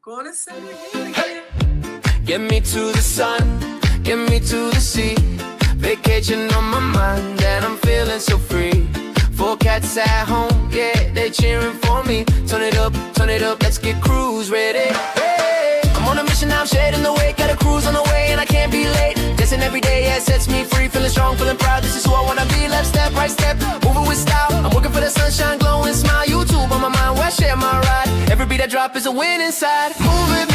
Gonna say it again. Get me to the sun, get me to the sea. Vacation on my mind and I'm feeling so free. 4 cats at home, yeah, they cheering for me. Turn it up, let's get cruise ready. Hey, I'm on a mission now, I'm shedding the weight. Got a cruise on the way and I can't be late. Dancing every day, yeah, sets me free. Feeling strong, feeling proud, this is who I wanna be. Left step, right step, moving with style. I'm working for the sunshine, glowing smile. YouTube on my mind, where I share my ride. Every beat I drop is a win inside. Move with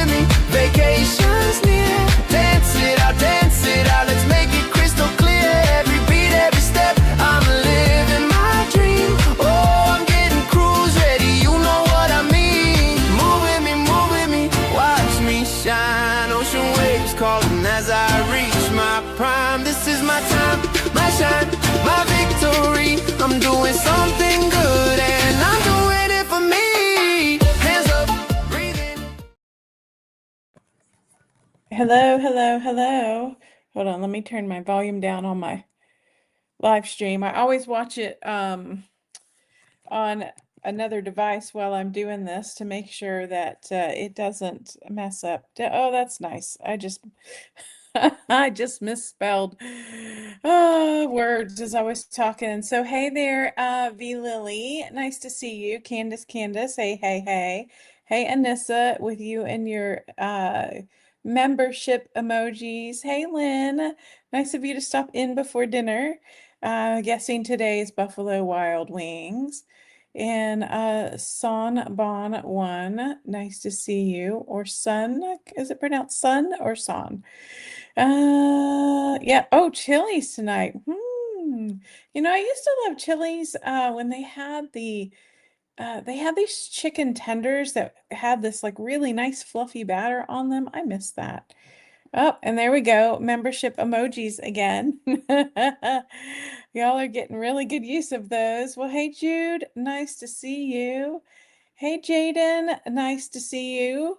me, vacation's near. Dance it out, let's make it crystal clear. Every beat, every step, I'm living my dream. Oh, I'm getting cruise ready, you know what I mean. Move with me, watch me shine. Ocean waves calling as I reach my prime. This is my time, my shine, my victory. I'm doing something good and I'm doing it for me. Hands up, breathing. Hello. Hold on, let me turn my volume down on my live stream. I always watch it on another device while I'm doing this to make sure that it doesn't mess up. Oh, that's nice. I just I just misspelled words as I was talking. So hey there, V Lily. Nice to see you. Candace. Hey. Hey, Anissa, with you and your membership emojis. Hey, Lynn. Nice of you to stop in before dinner. Guessing today is Buffalo Wild Wings. And Son Bon 1, nice to see you. Or Sun, is it pronounced Sun or Son? Yeah. Oh, Chili's tonight. You know, I used to love Chili's when they had these chicken tenders that had this like really nice fluffy batter on them. I miss that. Oh, and there we go. Membership emojis again. Y'all are getting really good use of those. Well, hey, Jude, nice to see you. Hey, Jaden, nice to see you.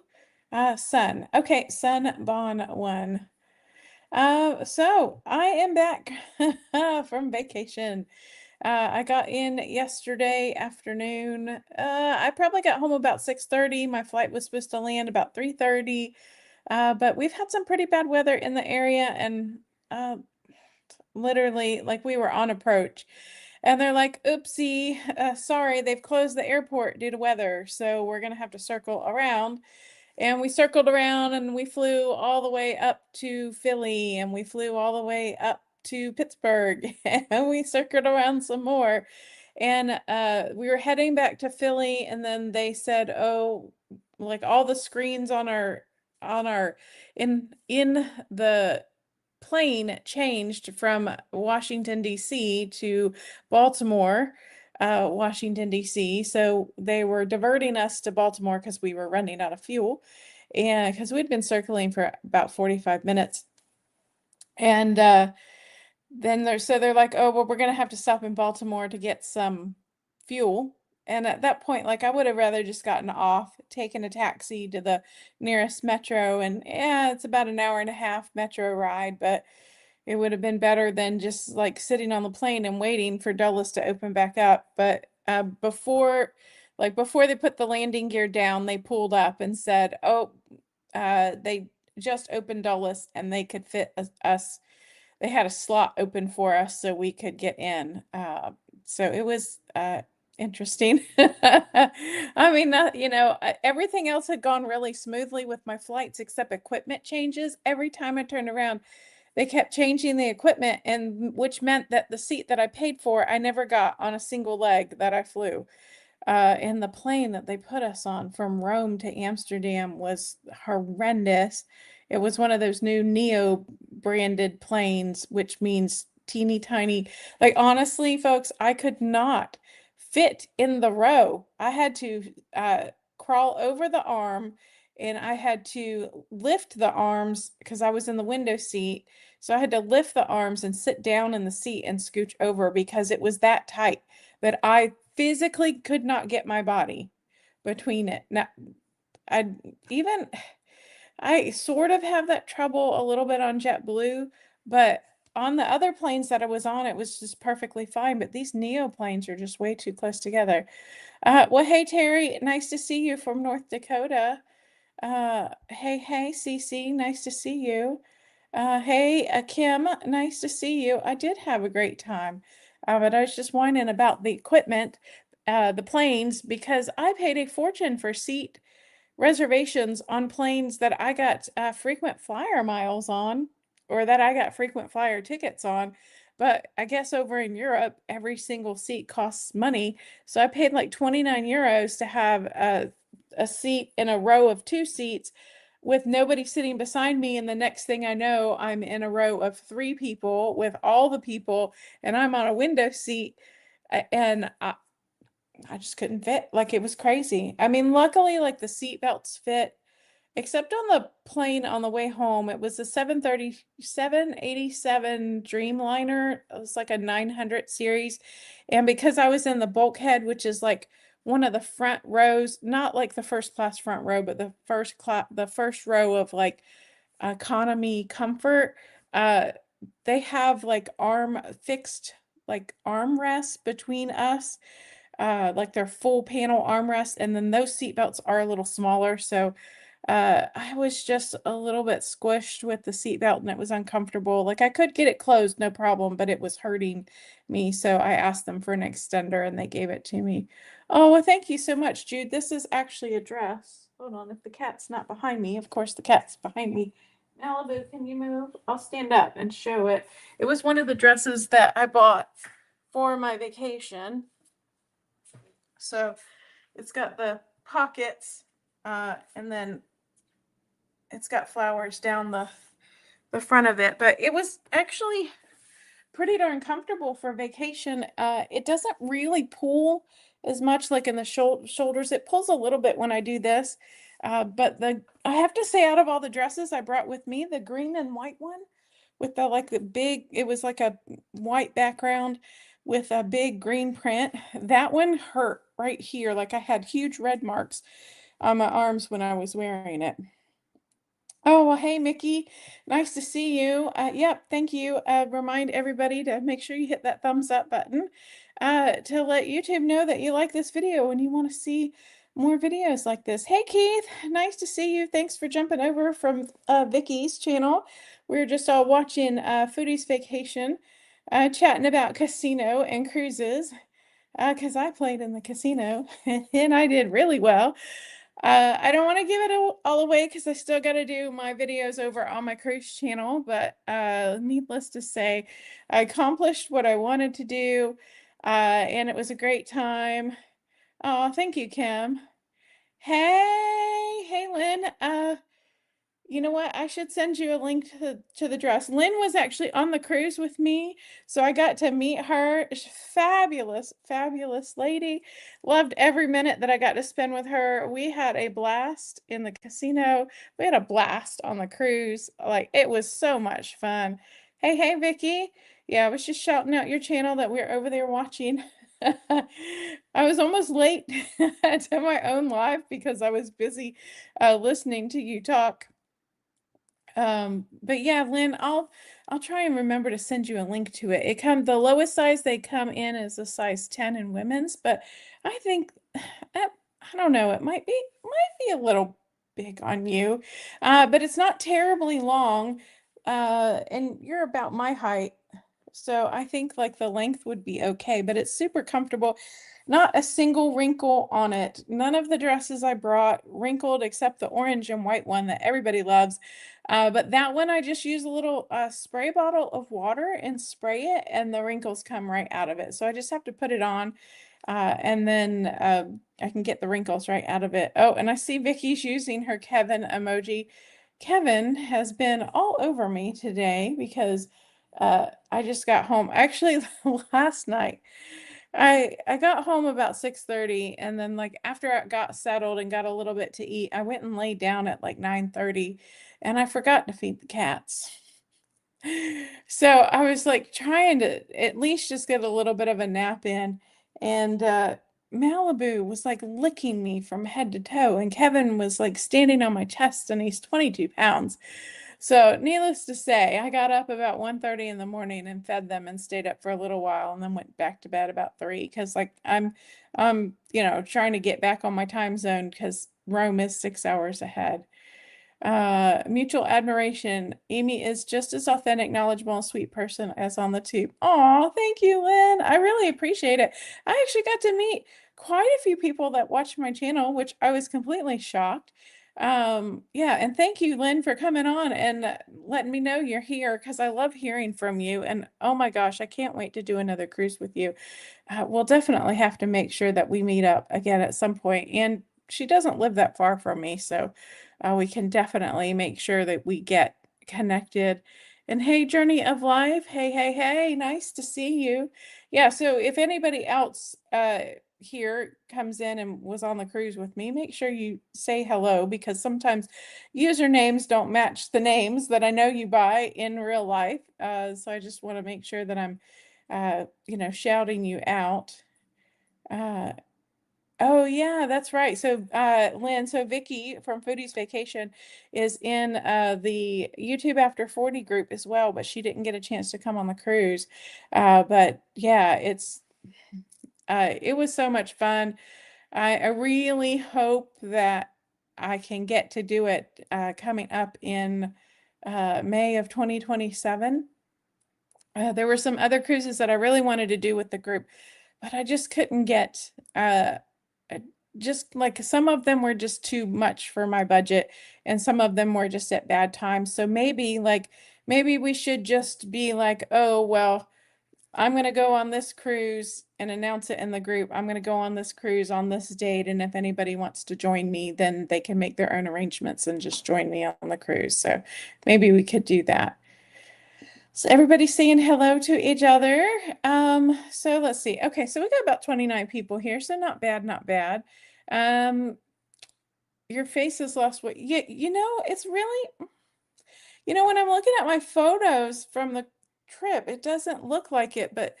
Sun. Okay, Sun Bon 1. So I am back from vacation. I got in yesterday afternoon. I probably got home about 6:30. My flight was supposed to land about 3:30. But we've had some pretty bad weather in the area, and literally, like, we were on approach. And they're like, oopsie, sorry, they've closed the airport due to weather, so we're going to have to circle around. And we circled around and we flew all the way up to Philly and we flew all the way up to Pittsburgh and we circled around some more. And we were heading back to Philly and then they said, oh, like all the screens on our in the plane changed from Washington, D.C. to Baltimore, Washington, D.C. So they were diverting us to Baltimore because we were running out of fuel and because we'd been circling for about 45 minutes. And then they're like, oh, well, we're going to have to stop in Baltimore to get some fuel. And at that point, like, I would have rather just gotten off, taken a taxi to the nearest metro. And yeah, it's about an hour and a half metro ride, but it would have been better than just like sitting on the plane and waiting for Dulles to open back up. But before they put the landing gear down, they pulled up and said, oh, they just opened Dulles and they could fit us. They had a slot open for us so we could get in. So it was interesting. I mean, everything else had gone really smoothly with my flights except equipment changes. Every time I turned around, they kept changing the equipment, and which meant that the seat that I paid for, I never got on a single leg that I flew. And the plane that they put us on from Rome to Amsterdam was horrendous. It was one of those new Neo branded planes, which means teeny tiny. Like, honestly, folks, I could not fit in the row. I had to crawl over the arm and I had to lift the arms because I was in the window seat. So I had to lift the arms and sit down in the seat and scooch over because it was that tight that I physically could not get my body between it. Now, I sort of have that trouble a little bit on JetBlue, but on the other planes that I was on, it was just perfectly fine. But these Neo planes are just way too close together. Well, hey, Terry, nice to see you from North Dakota. Hey, Cece, nice to see you. Hey, Kim, nice to see you. I did have a great time, but I was just whining about the equipment, the planes, because I paid a fortune for seat reservations on planes that I got frequent flyer miles on, or that I got frequent flyer tickets on. But I guess over in Europe, every single seat costs money. So I paid like 29 euros to have a seat in a row of two seats with nobody sitting beside me. And the next thing I know, I'm in a row of three people with all the people, and I'm on a window seat. And I just couldn't fit. Like it was crazy. I mean, luckily, like the seat belts fit, except on the plane on the way home. It was a 787 Dreamliner. It was like a 900 series. And because I was in the bulkhead, which is like one of the front rows, not like the first class front row, but the first row of like economy comfort, uh, they have like fixed like armrests between us, like their full panel armrest, and then those seat belts are a little smaller. So I was just a little bit squished with the seat belt and it was uncomfortable. Like I could get it closed, no problem, but it was hurting me. So I asked them for an extender and they gave it to me. Oh, well, thank you so much, Jude. This is actually a dress. Hold on, if the cat's not behind me, of course the cat's behind me. Malibu, can you move? I'll stand up and show it. It was one of the dresses that I bought for my vacation. So it's got the pockets, and then it's got flowers down the front of it. But it was actually pretty darn comfortable for vacation. It doesn't really pull as much like in the shoulders. It pulls a little bit when I do this. But I have to say, out of all the dresses I brought with me, the green and white one with the big, it was like a white background with a big green print. That one hurt right here. Like I had huge red marks on my arms when I was wearing it. Oh, well, hey, Mickey. Nice to see you. Yep, thank you. Remind everybody to make sure you hit that thumbs up button to let YouTube know that you like this video and you want to see more videos like this. Hey, Keith. Nice to see you. Thanks for jumping over from Vicky's channel. We were just all watching Foodie's Vacation, chatting about casino and cruises because I played in the casino and I did really well. I don't want to give it all away because I still got to do my videos over on my cruise channel, but needless to say, I accomplished what I wanted to do, and it was a great time. Oh, thank you, Kim. Hey, Lynn. You know what? I should send you a link to the dress. Lynn was actually on the cruise with me, so I got to meet her. She's fabulous, fabulous lady. Loved every minute that I got to spend with her. We had a blast in the casino. We had a blast on the cruise. Like it was so much fun. Hey, Vicky. Yeah, I was just shouting out your channel that we're over there watching. I was almost late to my own live because I was busy listening to you talk. But yeah, Lynn, I'll try and remember to send you a link to it. The lowest size they come in is a size 10 in women's, but I think I don't know, it might be a little big on you. But it's not terribly long. And you're about my height. So I think like the length would be okay, but it's super comfortable. Not a single wrinkle on it. None of the dresses I brought wrinkled except the orange and white one that everybody loves. But that one I just use a little spray bottle of water and spray it, and the wrinkles come right out of it. So I just have to put it on, and then I can get the wrinkles right out of it. Oh, and I see Vicky's using her Kevin emoji. Kevin has been all over me today because I just got home. Actually, last night. I got home about 6:30, and then like after I got settled and got a little bit to eat, I went and laid down at like 9:30 and I forgot to feed the cats. So I was like trying to at least just get a little bit of a nap in, and Malibu was like licking me from head to toe, and Kevin was like standing on my chest, and he's 22 pounds. So needless to say, I got up about 1:30 in the morning and fed them and stayed up for a little while and then went back to bed about 3 because like I'm trying to get back on my time zone because Rome is 6 hours ahead. Mutual admiration. Amy is just as authentic, knowledgeable, and sweet person as on the tube. Oh, thank you, Lynn. I really appreciate it. I actually got to meet quite a few people that watch my channel, which I was completely shocked. Yeah, and thank you, Lynn, for coming on and letting me know you're here because I love hearing from you. And oh my gosh, I can't wait to do another cruise with you. We'll definitely have to make sure that we meet up again at some point. And she doesn't live that far from me, so we can definitely make sure that we get connected. And hey, Journey of Life, hey, hey, hey, nice to see you. Yeah, so if anybody else here comes in and was on the cruise with me, make sure you say hello because sometimes usernames don't match the names that I know you by in real life. So I just want to make sure that I'm shouting you out. Uh, oh yeah, that's right. So Lynn, so Vicky from Foodie's Vacation is in the YouTube After 40 group as well, but she didn't get a chance to come on the cruise. But yeah, it was so much fun. I really hope that I can get to do it coming up in May of 2027. There were some other cruises that I really wanted to do with the group, but I just couldn't get uh, just like some of them were just too much for my budget and some of them were just at bad times. So maybe we should just be like, oh, well, I'm going to go on this cruise and announce it in the group. I'm going to go on this cruise on this date, and if anybody wants to join me, then they can make their own arrangements and just join me on the cruise. So maybe we could do that. So everybody's saying hello to each other. So let's see. Okay, so we got about 29 people here, so not bad, not bad. Your face has lost weight. It's really, when I'm looking at my photos from the trip, it doesn't look like it, but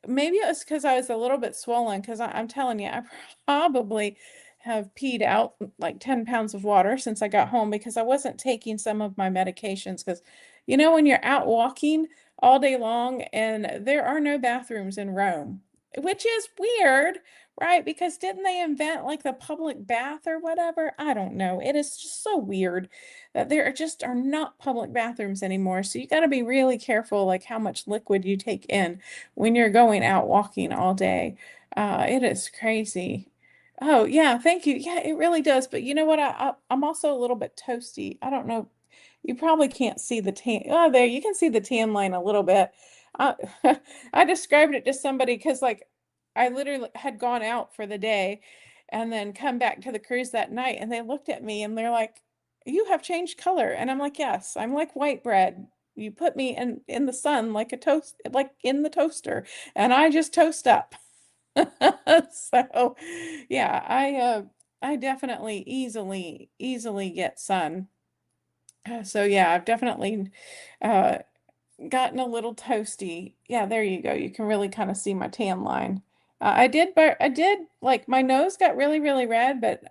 maybe it was because I was a little bit swollen because I'm telling you, I probably have peed out like 10 pounds of water since I got home because I wasn't taking some of my medications because when you're out walking all day long and there are no bathrooms in Rome, which is weird, right? Because didn't they invent like the public bath or whatever? I don't know. It is just so weird that there just are not public bathrooms anymore. So you got to be really careful like how much liquid you take in when you're going out walking all day. It is crazy. Oh, yeah, thank you. Yeah, it really does. But you know what? I'm also a little bit toasty. I don't know. You probably can't see the tan. Oh, there, you can see the tan line a little bit. Uh, I described it to somebody because, like, I literally had gone out for the day and then come back to the cruise that night, and they looked at me and they're like, "You have changed color." And I'm like, "Yes, I'm like white bread. You put me in the sun like a toast, like in the toaster, and I just toast up." So, yeah, I definitely easily get sun. So yeah, I've definitely uh gotten a little toasty. Yeah, there you go. You can really kind of see my tan line. I did like my nose got really, really red, but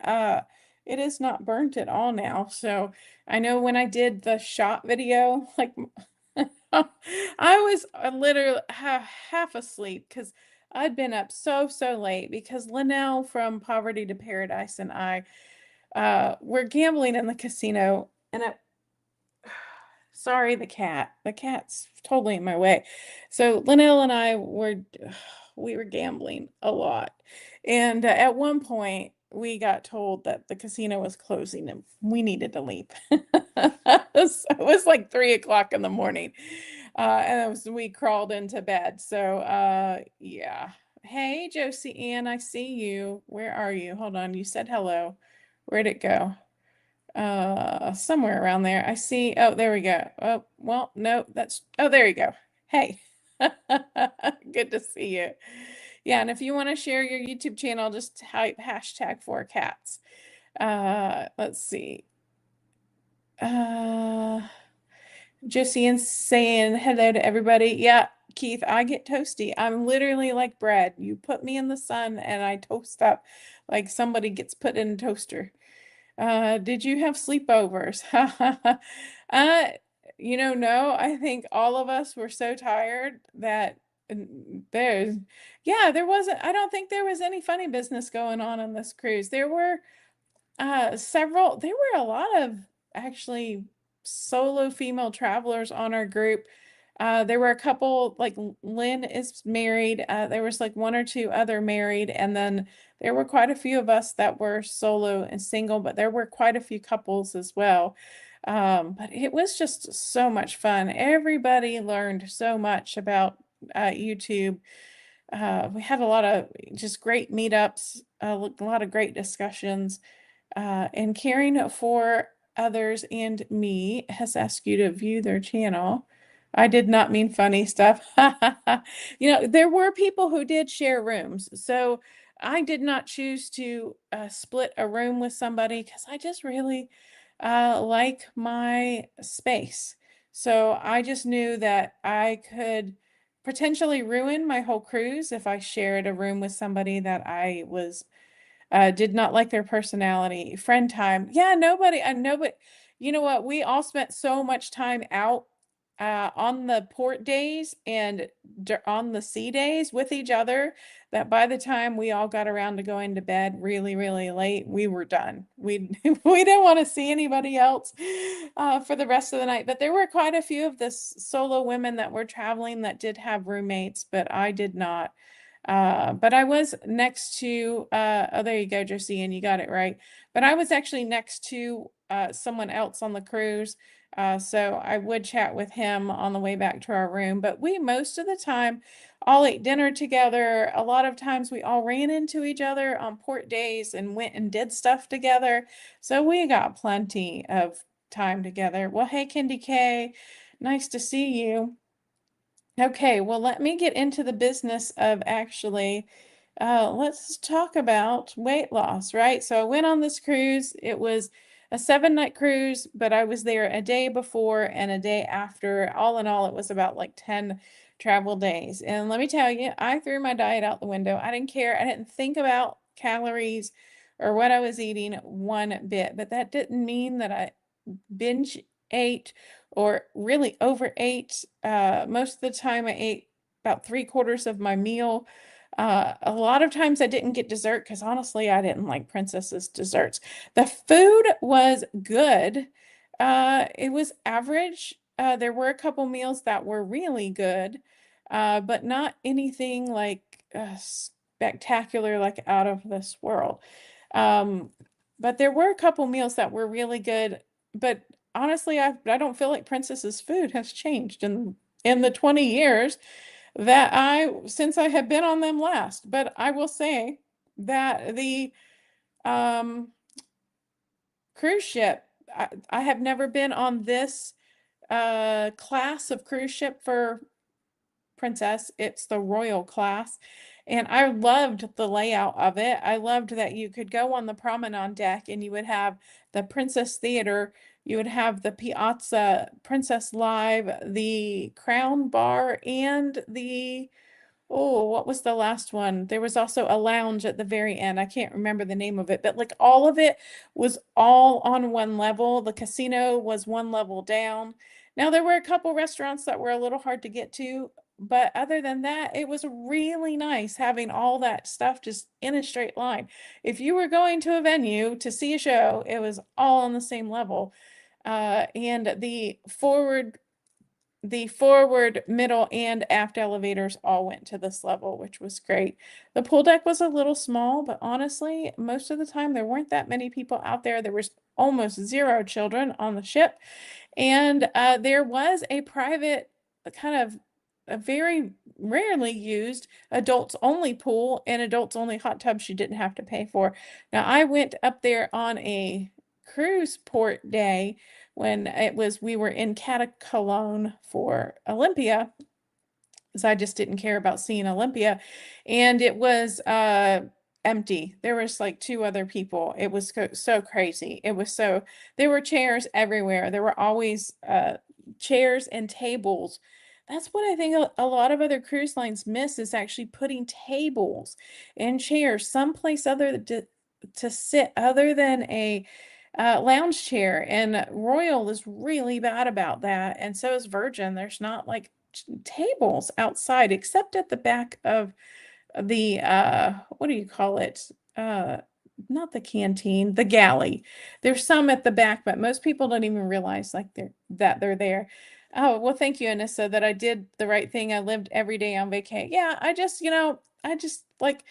it is not burnt at all now. So I know when I did the shot video, like I was literally half asleep because I'd been up so late because Linnell from Poverty to Paradise and I were gambling in the casino and sorry, the cat. The cat's totally in my way. So Linnell and I we were gambling a lot. And at one point we got told that the casino was closing and we needed to leave. So it was like 3 o'clock in the morning. We crawled into bed. So yeah. Hey, Josie Ann, I see you. Where are you? Hold on. You said hello. Where'd it go? Somewhere around there. I see. Oh, there we go. Oh, well, no, oh, there you go. Hey, good to see you. Yeah, and if you want to share your YouTube channel, just type #4cats. Let's see. Josie saying hello to everybody. Yeah, Keith, I get toasty. I'm literally like bread. You put me in the sun and I toast up like somebody gets put in a toaster. Did you have sleepovers? Uh, no, I think all of us were so tired that there's, yeah, I don't think there was any funny business going on this cruise. There were there were a lot of actually solo female travelers on our group. There were a couple, like Lynn is married. There was like one or two other married, and then there were quite a few of us that were solo and single, but there were quite a few couples as well. But it was just so much fun. Everybody learned so much about YouTube. We had a lot of just great meetups, a lot of great discussions. And caring for others and me has asked you to view their channel. I did not mean funny stuff. There were people who did share rooms. So I did not choose to split a room with somebody because I just really like my space. So I just knew that I could potentially ruin my whole cruise if I shared a room with somebody that I was did not like their personality. Friend time. Yeah, nobody, I know, but you know what? We all spent so much time out on the port days and on the sea days with each other that by the time we all got around to going to bed really, really late, we were done. We we didn't want to see anybody else for the rest of the night. But there were quite a few of the solo women that were traveling that did have roommates, but I did not. But I was next to, oh, there you go, Josie, and you got it right. But I was actually next to someone else on the cruise. So I would chat with him on the way back to our room. But we, most of the time, all ate dinner together. A lot of times we all ran into each other on port days and went and did stuff together. So we got plenty of time together. Well, hey, Candy K, nice to see you. Okay, well, let me get into the business of actually, let's talk about weight loss, right? So I went on this cruise. It was a 7-night cruise, but I was there a day before and a day after. All in all, it was about like 10 travel days. And let me tell you, I threw my diet out the window. I didn't care. I didn't think about calories or what I was eating one bit, but that didn't mean that I binge ate or really overate. Most of the time, I ate about 3/4 of my meal. A lot of times I didn't get dessert because honestly, I didn't like Princess's desserts. The food was good. It was average. There were a couple meals that were really good, but not anything like spectacular, like out of this world. Um, but there were a couple meals that were really good. But honestly, I don't feel like Princess's food has changed in the 20 years that since I have been on them last. But I will say that the um cruise ship, I have never been on this class of cruise ship for Princess. It's the Royal class. And I loved the layout of it. I loved that you could go on the promenade deck and you would have the Princess Theater, you would have the Piazza, Princess Live, the Crown Bar, and the oh, what was the last one? There was also a lounge at the very end. I can't remember the name of it, but like all of it was all on one level. The casino was one level down. Now, there were a couple restaurants that were a little hard to get to, but other than that, it was really nice having all that stuff just in a straight line. If you were going to a venue to see a show, it was all on the same level. And the forward, middle, and aft elevators all went to this level, which was great. The pool deck was a little small, but honestly, most of the time there weren't that many people out there. There was almost zero children on the ship. And there was a private, kind of a very rarely used adults only pool and adults only hot tubs you didn't have to pay for. Now, I went up there on a cruise port day when we were in Catacolone for Olympia, because I just didn't care about seeing Olympia, and it was empty. There was like two other people. It was so crazy. There were chairs everywhere. There were always chairs and tables. That's what I think a lot of other cruise lines miss, is actually putting tables and chairs someplace other to sit other than lounge chair, and Royal is really bad about that, and so is Virgin. There's not like tables outside except at the back of the what do you call it? Not the canteen, the galley. There's some at the back, but most people don't even realize like they're there. Oh, well, thank you, Anissa, that I did the right thing. I lived every day on vacation. Yeah, I just like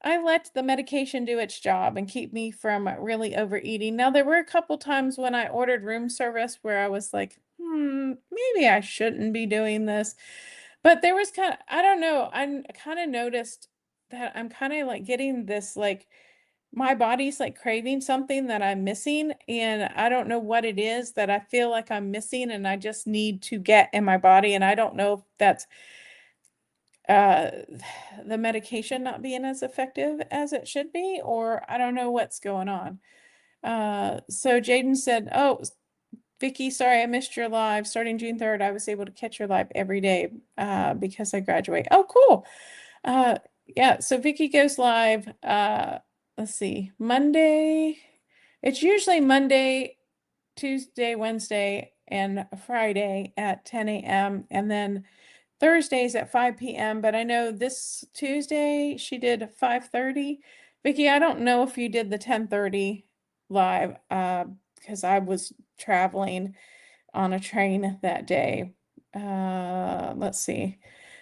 I let the medication do its job and keep me from really overeating. Now, there were a couple times when I ordered room service where I was like, maybe I shouldn't be doing this. But there was I don't know, I kind of noticed that I'm kind of like getting this, like, my body's like craving something that I'm missing, and I don't know what it is that I feel like I'm missing, and I just need to get in my body. And I don't know if that's uh the medication not being as effective as it should be, or I don't know what's going on. So Jaden said, "Oh, Vicky, sorry I missed your live. Starting June 3rd, I was able to catch your live every day because I graduate." Oh, cool. Uh yeah, so Vicky goes live let's see, Monday. It's usually Monday, Tuesday, Wednesday, and Friday at 10 a.m. and then Thursdays at 5 p.m., but I know this Tuesday she did 5:30. Vicky, I don't know if you did the 10:30 live because I was traveling on a train that day. Let's see.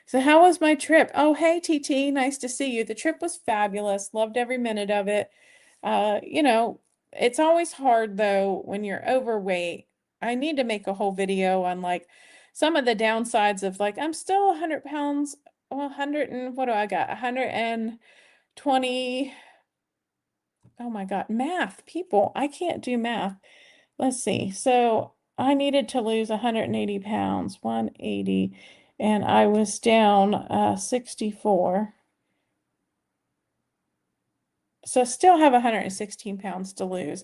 So how was my trip? Oh, hey TT, nice to see you. The trip was fabulous. Loved every minute of it. You know, it's always hard though when you're overweight. I need to make a whole video on like some of the downsides of like I'm still 100 pounds, well, 100 and what do I got? 120. Oh my God, math, people. I can't do math. Let's see. So I needed to lose 180 pounds, 180, and I was down 64. So I still have 116 pounds to lose.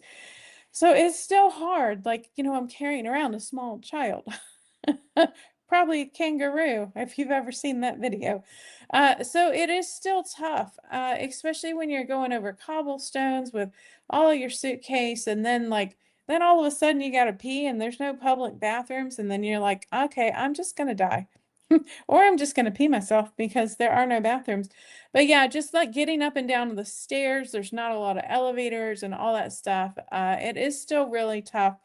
So it's still hard. Like, I'm carrying around a small child. Probably a kangaroo, if you've ever seen that video. So it is still tough, especially when you're going over cobblestones with all of your suitcase, and then all of a sudden you gotta pee and there's no public bathrooms, and then you're like, okay, I'm just gonna die. Or I'm just gonna pee myself because there are no bathrooms. But yeah, just like getting up and down the stairs, there's not a lot of elevators and all that stuff. It is still really tough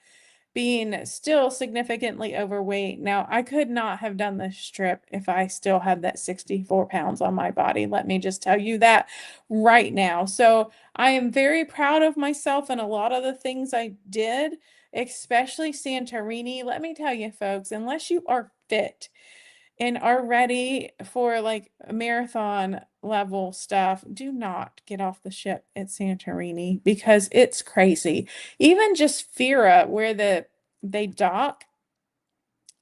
being still significantly overweight. Now, I could not have done this trip if I still had that 64 pounds on my body. Let me just tell you that right now. So I am very proud of myself and a lot of the things I did, especially Santorini. Let me tell you, folks, unless you are fit and are ready for like marathon level stuff, do not get off the ship at Santorini because it's crazy. Even just Fira, where they dock,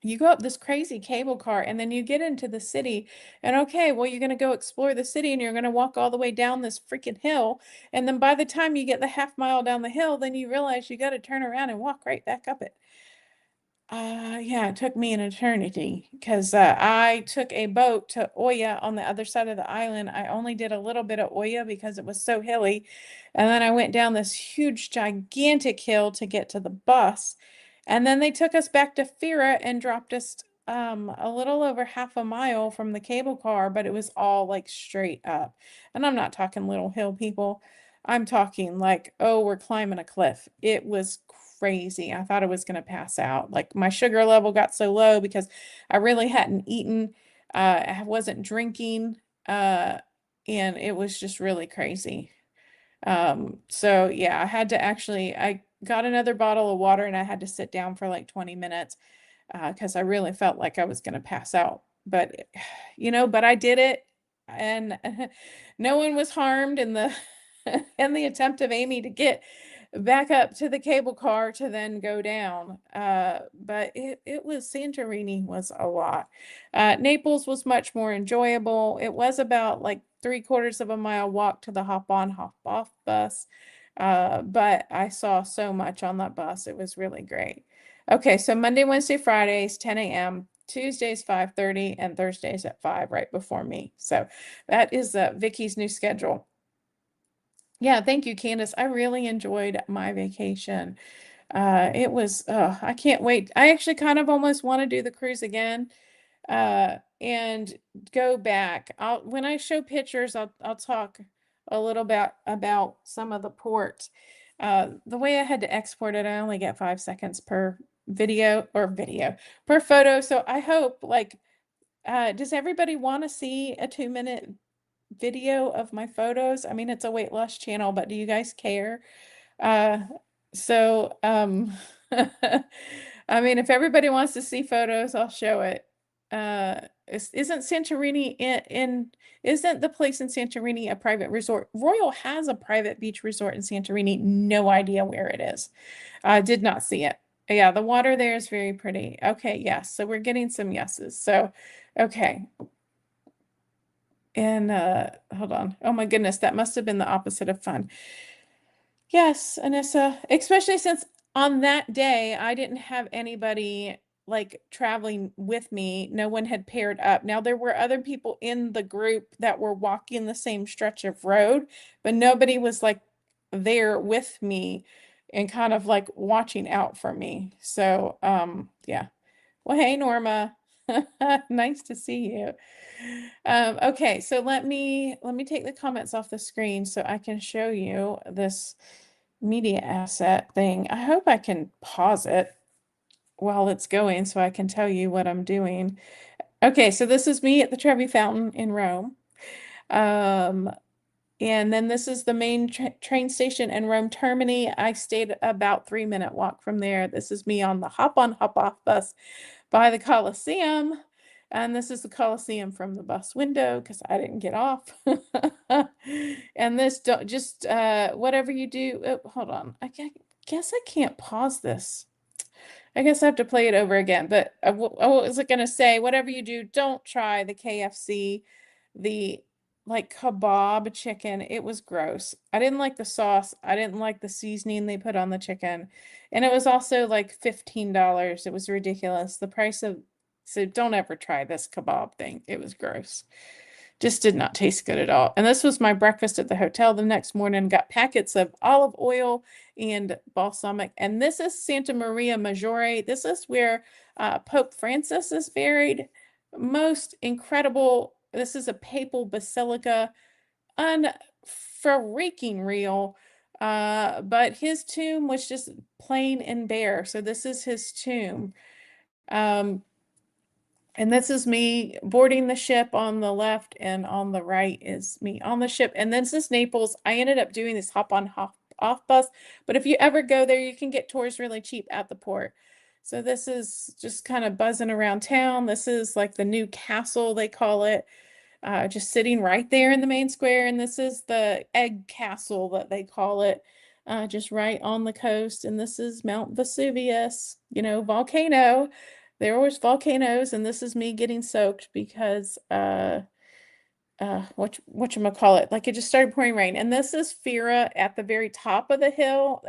you go up this crazy cable car and then you get into the city, and okay, well, you're going to go explore the city and you're going to walk all the way down this freaking hill, and then by the time you get the half mile down the hill, then you realize you got to turn around and walk right back up it. Yeah, it took me an eternity because I took a boat to Oya on the other side of the island. I only did a little bit of Oya because it was so hilly. And then I went down this huge, gigantic hill to get to the bus. And then they took us back to Fira and dropped us a little over half a mile from the cable car, but it was all like straight up. And I'm not talking little hill, people. I'm talking like, oh, we're climbing a cliff. It was crazy. I thought I was going to pass out. Like my sugar level got so low because I really hadn't eaten. I wasn't drinking. And it was just really crazy. So yeah, I got another bottle of water and I had to sit down for like 20 minutes because I really felt like I was going to pass out. But, but I did it, and no one was harmed in the in the attempt of Amy to get back up to the cable car to then go down. But it was Santorini was a lot. Naples was much more enjoyable. It was about like 3/4 of a mile walk to the hop on, hop off bus. But I saw so much on that bus. It was really great. Okay, so Monday, Wednesday, Fridays, 10 a.m., Tuesdays, 5:30, and Thursdays at 5 right before me. So that is Vicky's new schedule. Yeah, thank you, Candace. I really enjoyed my vacation. It was, I can't wait. I actually kind of almost want to do the cruise again, and go back. When I show pictures, I'll talk a little bit about some of the ports. The way I had to export it, I only get 5 seconds per video per photo. So I hope, like, does everybody want to see a 2-minute video of my photos? I mean, it's a weight loss channel, but do you guys care? Uh, so, I mean, if everybody wants to see photos, I'll show it. Isn't Santorini isn't the place in Santorini a private resort? Royal has a private beach resort in Santorini. No idea where it is. I did not see it. Yeah, the water there is very pretty. Okay, yes. So we're getting some yeses. So, okay. And hold on. Oh my goodness, that must have been the opposite of fun. Yes, Anissa, especially since on that day I didn't have anybody like traveling with me. No one had paired up. Now there were other people in the group that were walking the same stretch of road, but nobody was like there with me and kind of like watching out for me. So, yeah. Well, hey Norma. Nice to see you. Okay, so let me take the comments off the screen so I can show you this media asset thing. I hope I can pause it while it's going so I can tell you what I'm doing. Okay, so this is me at the Trevi Fountain in Rome. Um, and then this is the main train station in Rome Termini. I stayed about 3-minute walk from there. This is me on the hop on, hop off bus by the Colosseum. And this is the Colosseum from the bus window because I didn't get off. And this just whatever you do. Oh, hold on. Guess I can't pause this. I guess I have to play it over again. But what was it going to say? Whatever you do, don't try the KFC, the like kebab chicken. It was gross. I didn't like the sauce. I didn't like the seasoning they put on the chicken. And it was also like $15. It was ridiculous. The price of, so don't ever try this kebab thing. It was gross. Just did not taste good at all. And this was my breakfast at the hotel the next morning. Got packets of olive oil and balsamic. And this is Santa Maria Maggiore. This is where Pope Francis is buried. Most incredible. This is a papal basilica. Unfreaking real. But his tomb was just plain and bare. So this is his tomb. And this is me boarding the ship on the left, and on the right is me on the ship. And this is Naples. I ended up doing this hop on, hop off bus. But if you ever go there, you can get tours really cheap at the port. So this is just kind of buzzing around town. This is like the new castle, they call it, just sitting right there in the main square. And this is the egg castle that they call it, just right on the coast. And this is Mount Vesuvius, volcano. There was volcanoes, and this is me getting soaked because whatchamacallit, like it just started pouring rain. And this is Fira at the very top of the hill.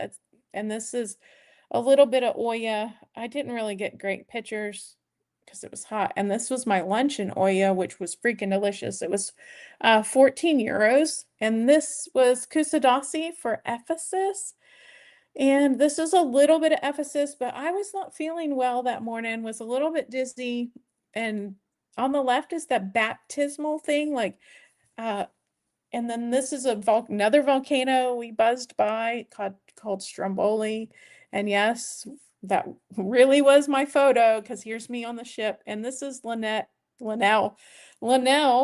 And this is a little bit of Oya. I didn't really get great pictures because it was hot. And this was my lunch in Oya, which was freaking delicious. It was 14 euros. And this was Kusadasi for Ephesus. And this is a little bit of Ephesus, but I was not feeling well that morning, was a little bit dizzy. And on the left is that baptismal thing, like, and then this is another volcano we buzzed by called Stromboli. And yes, that really was my photo because here's me on the ship. And this is Linnell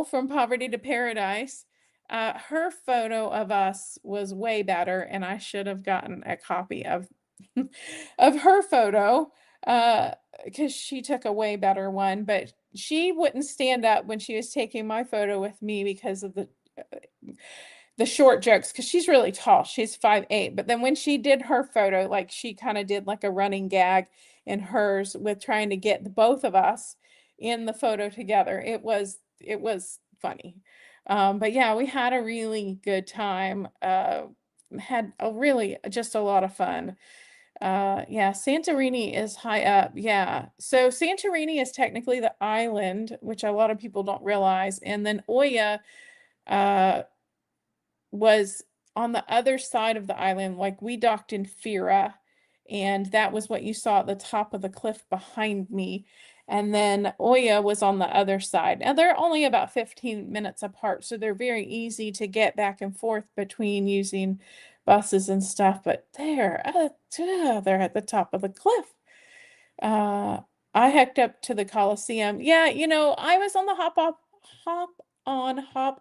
from Poverty to Paradise. Her photo of us was way better, and I should have gotten a copy of of her photo because she took a way better one, but she wouldn't stand up when she was taking my photo with me because of the short jokes, because she's really tall. She's 5'8". But then when she did her photo, like she kind of did like a running gag in hers with trying to get the both of us in the photo together. It was funny. But yeah, we had a really good time. Had a really just a lot of fun. Yeah, Santorini is high up. Yeah. So Santorini is technically the island, which a lot of people don't realize. And then Oya was on the other side of the island, like we docked in Fira, and that was what you saw at the top of the cliff behind me. And then Oya was on the other side. And they're only about 15 minutes apart, so they're very easy to get back and forth between using buses and stuff. But they're at the top of the cliff. Uh, I hiked up to the Coliseum. Yeah, I was on the hop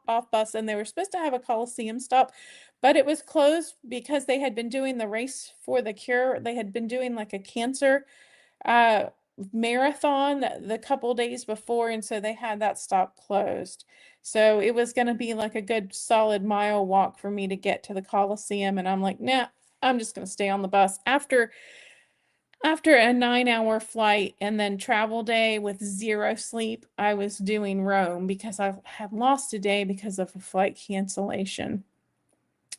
off bus, and they were supposed to have a Coliseum stop, but it was closed because they had been doing the race for the cure. They had been doing like a cancer uh marathon the couple days before, and so they had that stop closed. So it was going to be like a good solid mile walk for me to get to the Coliseum, and I'm like, nah, I'm just going to stay on the bus. After a 9-hour flight and then travel day with zero sleep, I was doing Rome because I had lost a day because of a flight cancellation.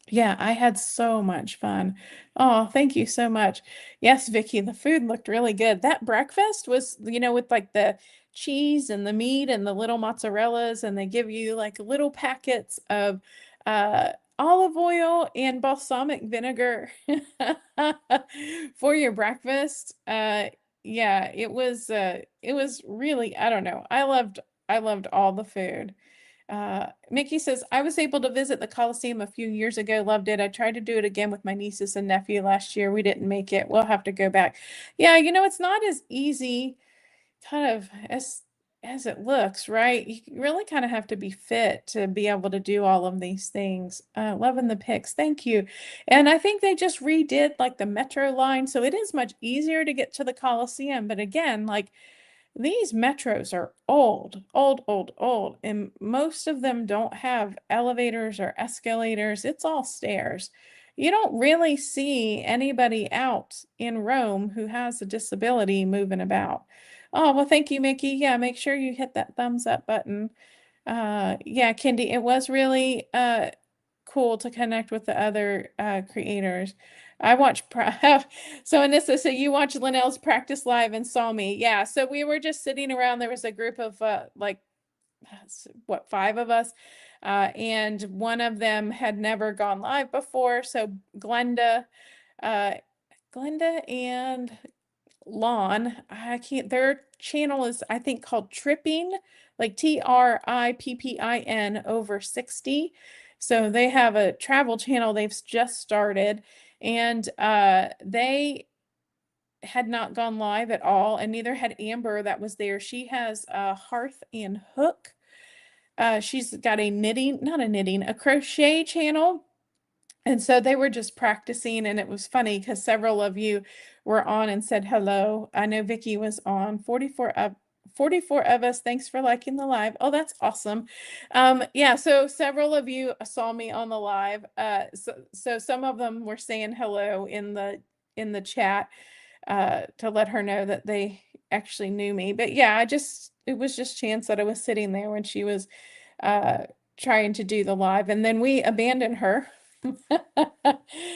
Yeah, I had so much fun. Oh, thank you so much. Yes, Vicky, the food looked really good. That breakfast was, with like the cheese and the meat and the little mozzarellas, and they give you like little packets of olive oil and balsamic vinegar for your breakfast. Yeah, it was really, I don't know. I loved all the food. Mickey says, I was able to visit the Coliseum a few years ago, loved it. I tried to do it again with my nieces and nephew last year. We didn't make it. We'll have to go back. Yeah, it's not as easy kind of as it looks, right? You really kind of have to be fit to be able to do all of these things. Loving the pics. Thank you. And I think they just redid like the metro line, so it is much easier to get to the Coliseum. But again, like these metros are old, old, old, old, and most of them don't have elevators or escalators. It's all stairs. You don't really see anybody out in Rome who has a disability moving about. Oh, well, thank you, Mickey. Yeah, make sure you hit that thumbs up button. Yeah, Kendi, it was really cool to connect with the other creators. I watched so Anissa, so you watched Linnell's practice live and saw me. Yeah, so we were just sitting around. There was a group of like what, 5 of us, and one of them had never gone live before. So uh, Glenda and Lon, I can't, their channel is, I think, called Tripping, like TRIPPIN over 60. So they have a travel channel they've just started, and they had not gone live at all, and neither had Amber that was there. She has a Hearth and Hook. She's got a crochet channel. And so they were just practicing, and it was funny because several of you were on and said hello. I know Vicky was on. 44 of us. Thanks for liking the live. Oh, that's awesome. Yeah, so several of you saw me on the live. So some of them were saying hello in the chat to let her know that they actually knew me. But yeah, it was just chance that I was sitting there when she was trying to do the live, and then we abandoned her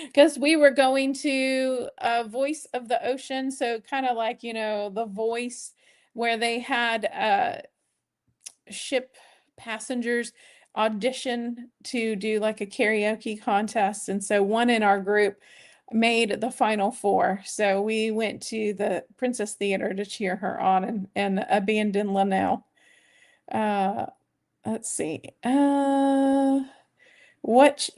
because we were going to Voice of the Ocean, so kind of like the Voice where they had ship passengers audition to do like a karaoke contest, and so one in our group made the final 4, so we went to the Princess Theater to cheer her on and abandon Linnell. Let's see. What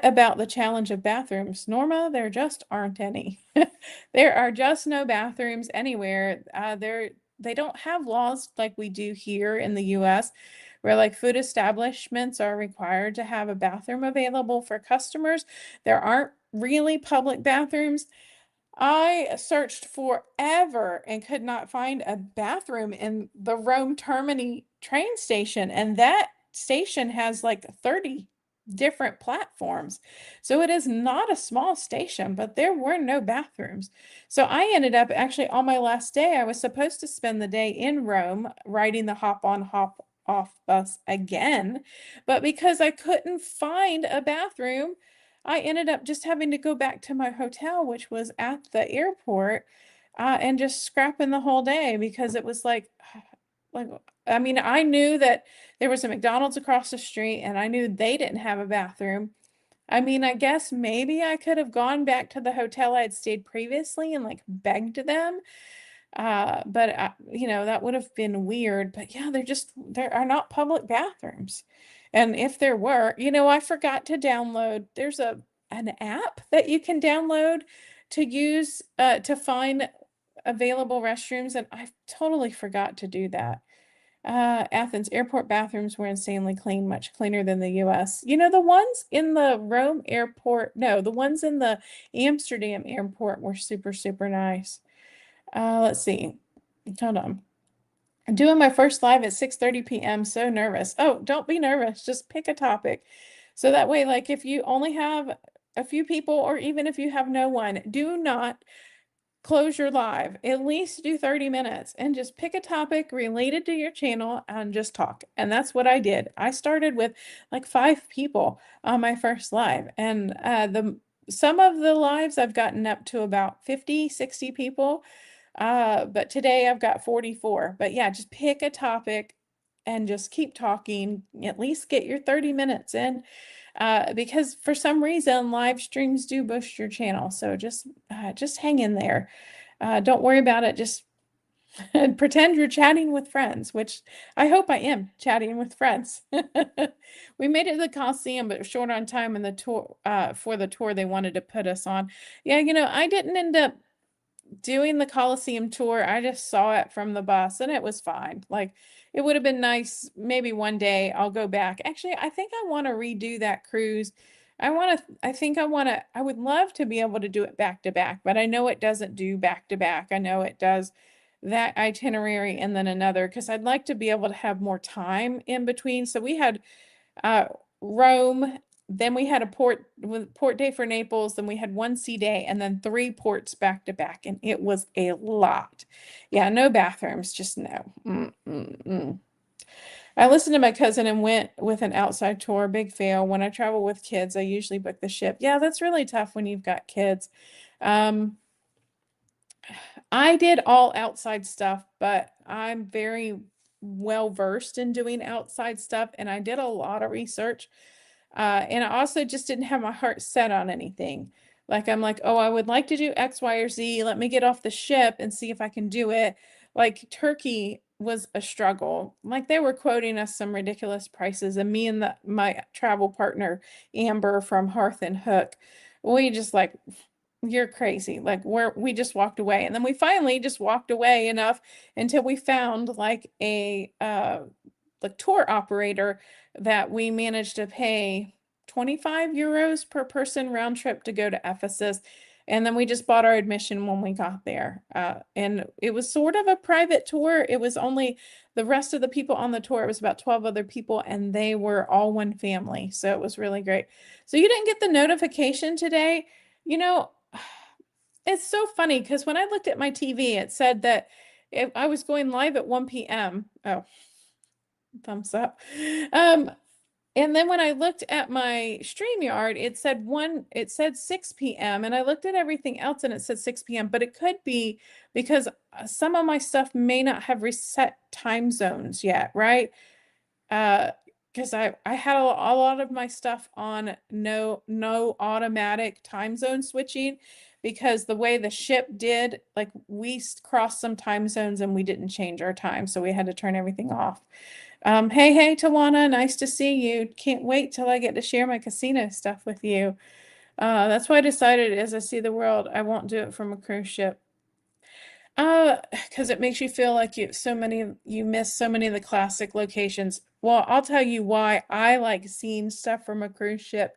about the challenge of bathrooms? Norma, there just aren't any. There are just no bathrooms anywhere. They don't have laws like we do here in the US, where like food establishments are required to have a bathroom available for customers. There aren't really public bathrooms. I searched forever and could not find a bathroom in the Rome Termini train station, and that station has like 30 different platforms. So it is not a small station, but there were no bathrooms. So I ended up actually on my last day, I was supposed to spend the day in Rome riding the hop on, hop off bus again, but because I couldn't find a bathroom, I ended up just having to go back to my hotel, which was at the airport, and just scrapping the whole day because it was like, I mean, I knew that there was a McDonald's across the street, and I knew they didn't have a bathroom. I mean, I guess maybe I could have gone back to the hotel I had stayed previously and like begged them. But you know, that would have been weird. But yeah, there are not public bathrooms. And if there were, you know, I forgot to download, there's an app that you can download to use to find available restrooms, and I totally forgot to do that. Athens airport bathrooms were insanely clean, much cleaner than the US. You know, the ones in the Rome airport, no, the ones in the Amsterdam airport were super, super nice. Let's see. Hold on. I'm doing my first live at 6:30 p.m. So nervous. Oh, don't be nervous. Just pick a topic. So that way, like if you only have a few people, or even if you have no one, do not close your live. At least do 30 minutes and just pick a topic related to your channel and just talk. And that's what I did. I started with like 5 people on my first live, and the some of the lives I've gotten up to about 50, 60 people. But today I've got 44. But yeah, just pick a topic and just keep talking. At least get your 30 minutes in. Because for some reason live streams do boost your channel. So just hang in there. Don't worry about it. Just pretend you're chatting with friends, which I hope I am chatting with friends. We made it to the Coliseum, but short on time in the tour for the tour they wanted to put us on. Yeah, you know, I didn't end up doing the Coliseum tour. I just saw it from the bus and it was fine. Like it would have been nice. Maybe one day I'll go back. Actually, I think I want to redo that cruise. I would love to be able to do it back to back, but I know it doesn't do back to back. I know it does that itinerary and then another, because I'd like to be able to have more time in between. So we had uh, Rome, then we had a port day for Naples, then we had one sea day, and then 3 ports back to back, and it was a lot. Yeah, no bathrooms, just no. I listened to my cousin and went with an outside tour. Big fail. When I travel with kids, I usually book the ship. Yeah, that's really tough when you've got kids. Um, I did all outside stuff, but I'm very well versed in doing outside stuff, and I did a lot of research. And I also just didn't have my heart set on anything. Like I'm like, oh, I would like to do X, Y, or Z. Let me get off the ship and see if I can do it. Like Turkey was a struggle. Like they were quoting us some ridiculous prices, and me and my travel partner Amber from Hearth and Hook, we just like, you're crazy. Like we just walked away, and then we finally just walked away enough until we found like a like tour operator that we managed to pay 25 euros per person round trip to go to Ephesus. And then we just bought our admission when we got there. And it was sort of a private tour. It was only the rest of the people on the tour. It was about 12 other people, and they were all one family. So it was really great. So you didn't get the notification today? You know, it's so funny because when I looked at my TV, it said that I was going live at 1 p.m. Oh, thumbs up. And then when I looked at my StreamYard, it said 6 p.m. And I looked at everything else and it said 6 p.m. But it could be because some of my stuff may not have reset time zones yet, right? Because I had a lot of my stuff on no automatic time zone switching, because the way the ship did, like we crossed some time zones and we didn't change our time, so we had to turn everything off. Hey, Tawana, nice to see you. Can't wait till I get to share my casino stuff with you. That's why I decided as I see the world, I won't do it from a cruise ship. Because it makes you feel like you miss so many of the classic locations. Well, I'll tell you why I like seeing stuff from a cruise ship.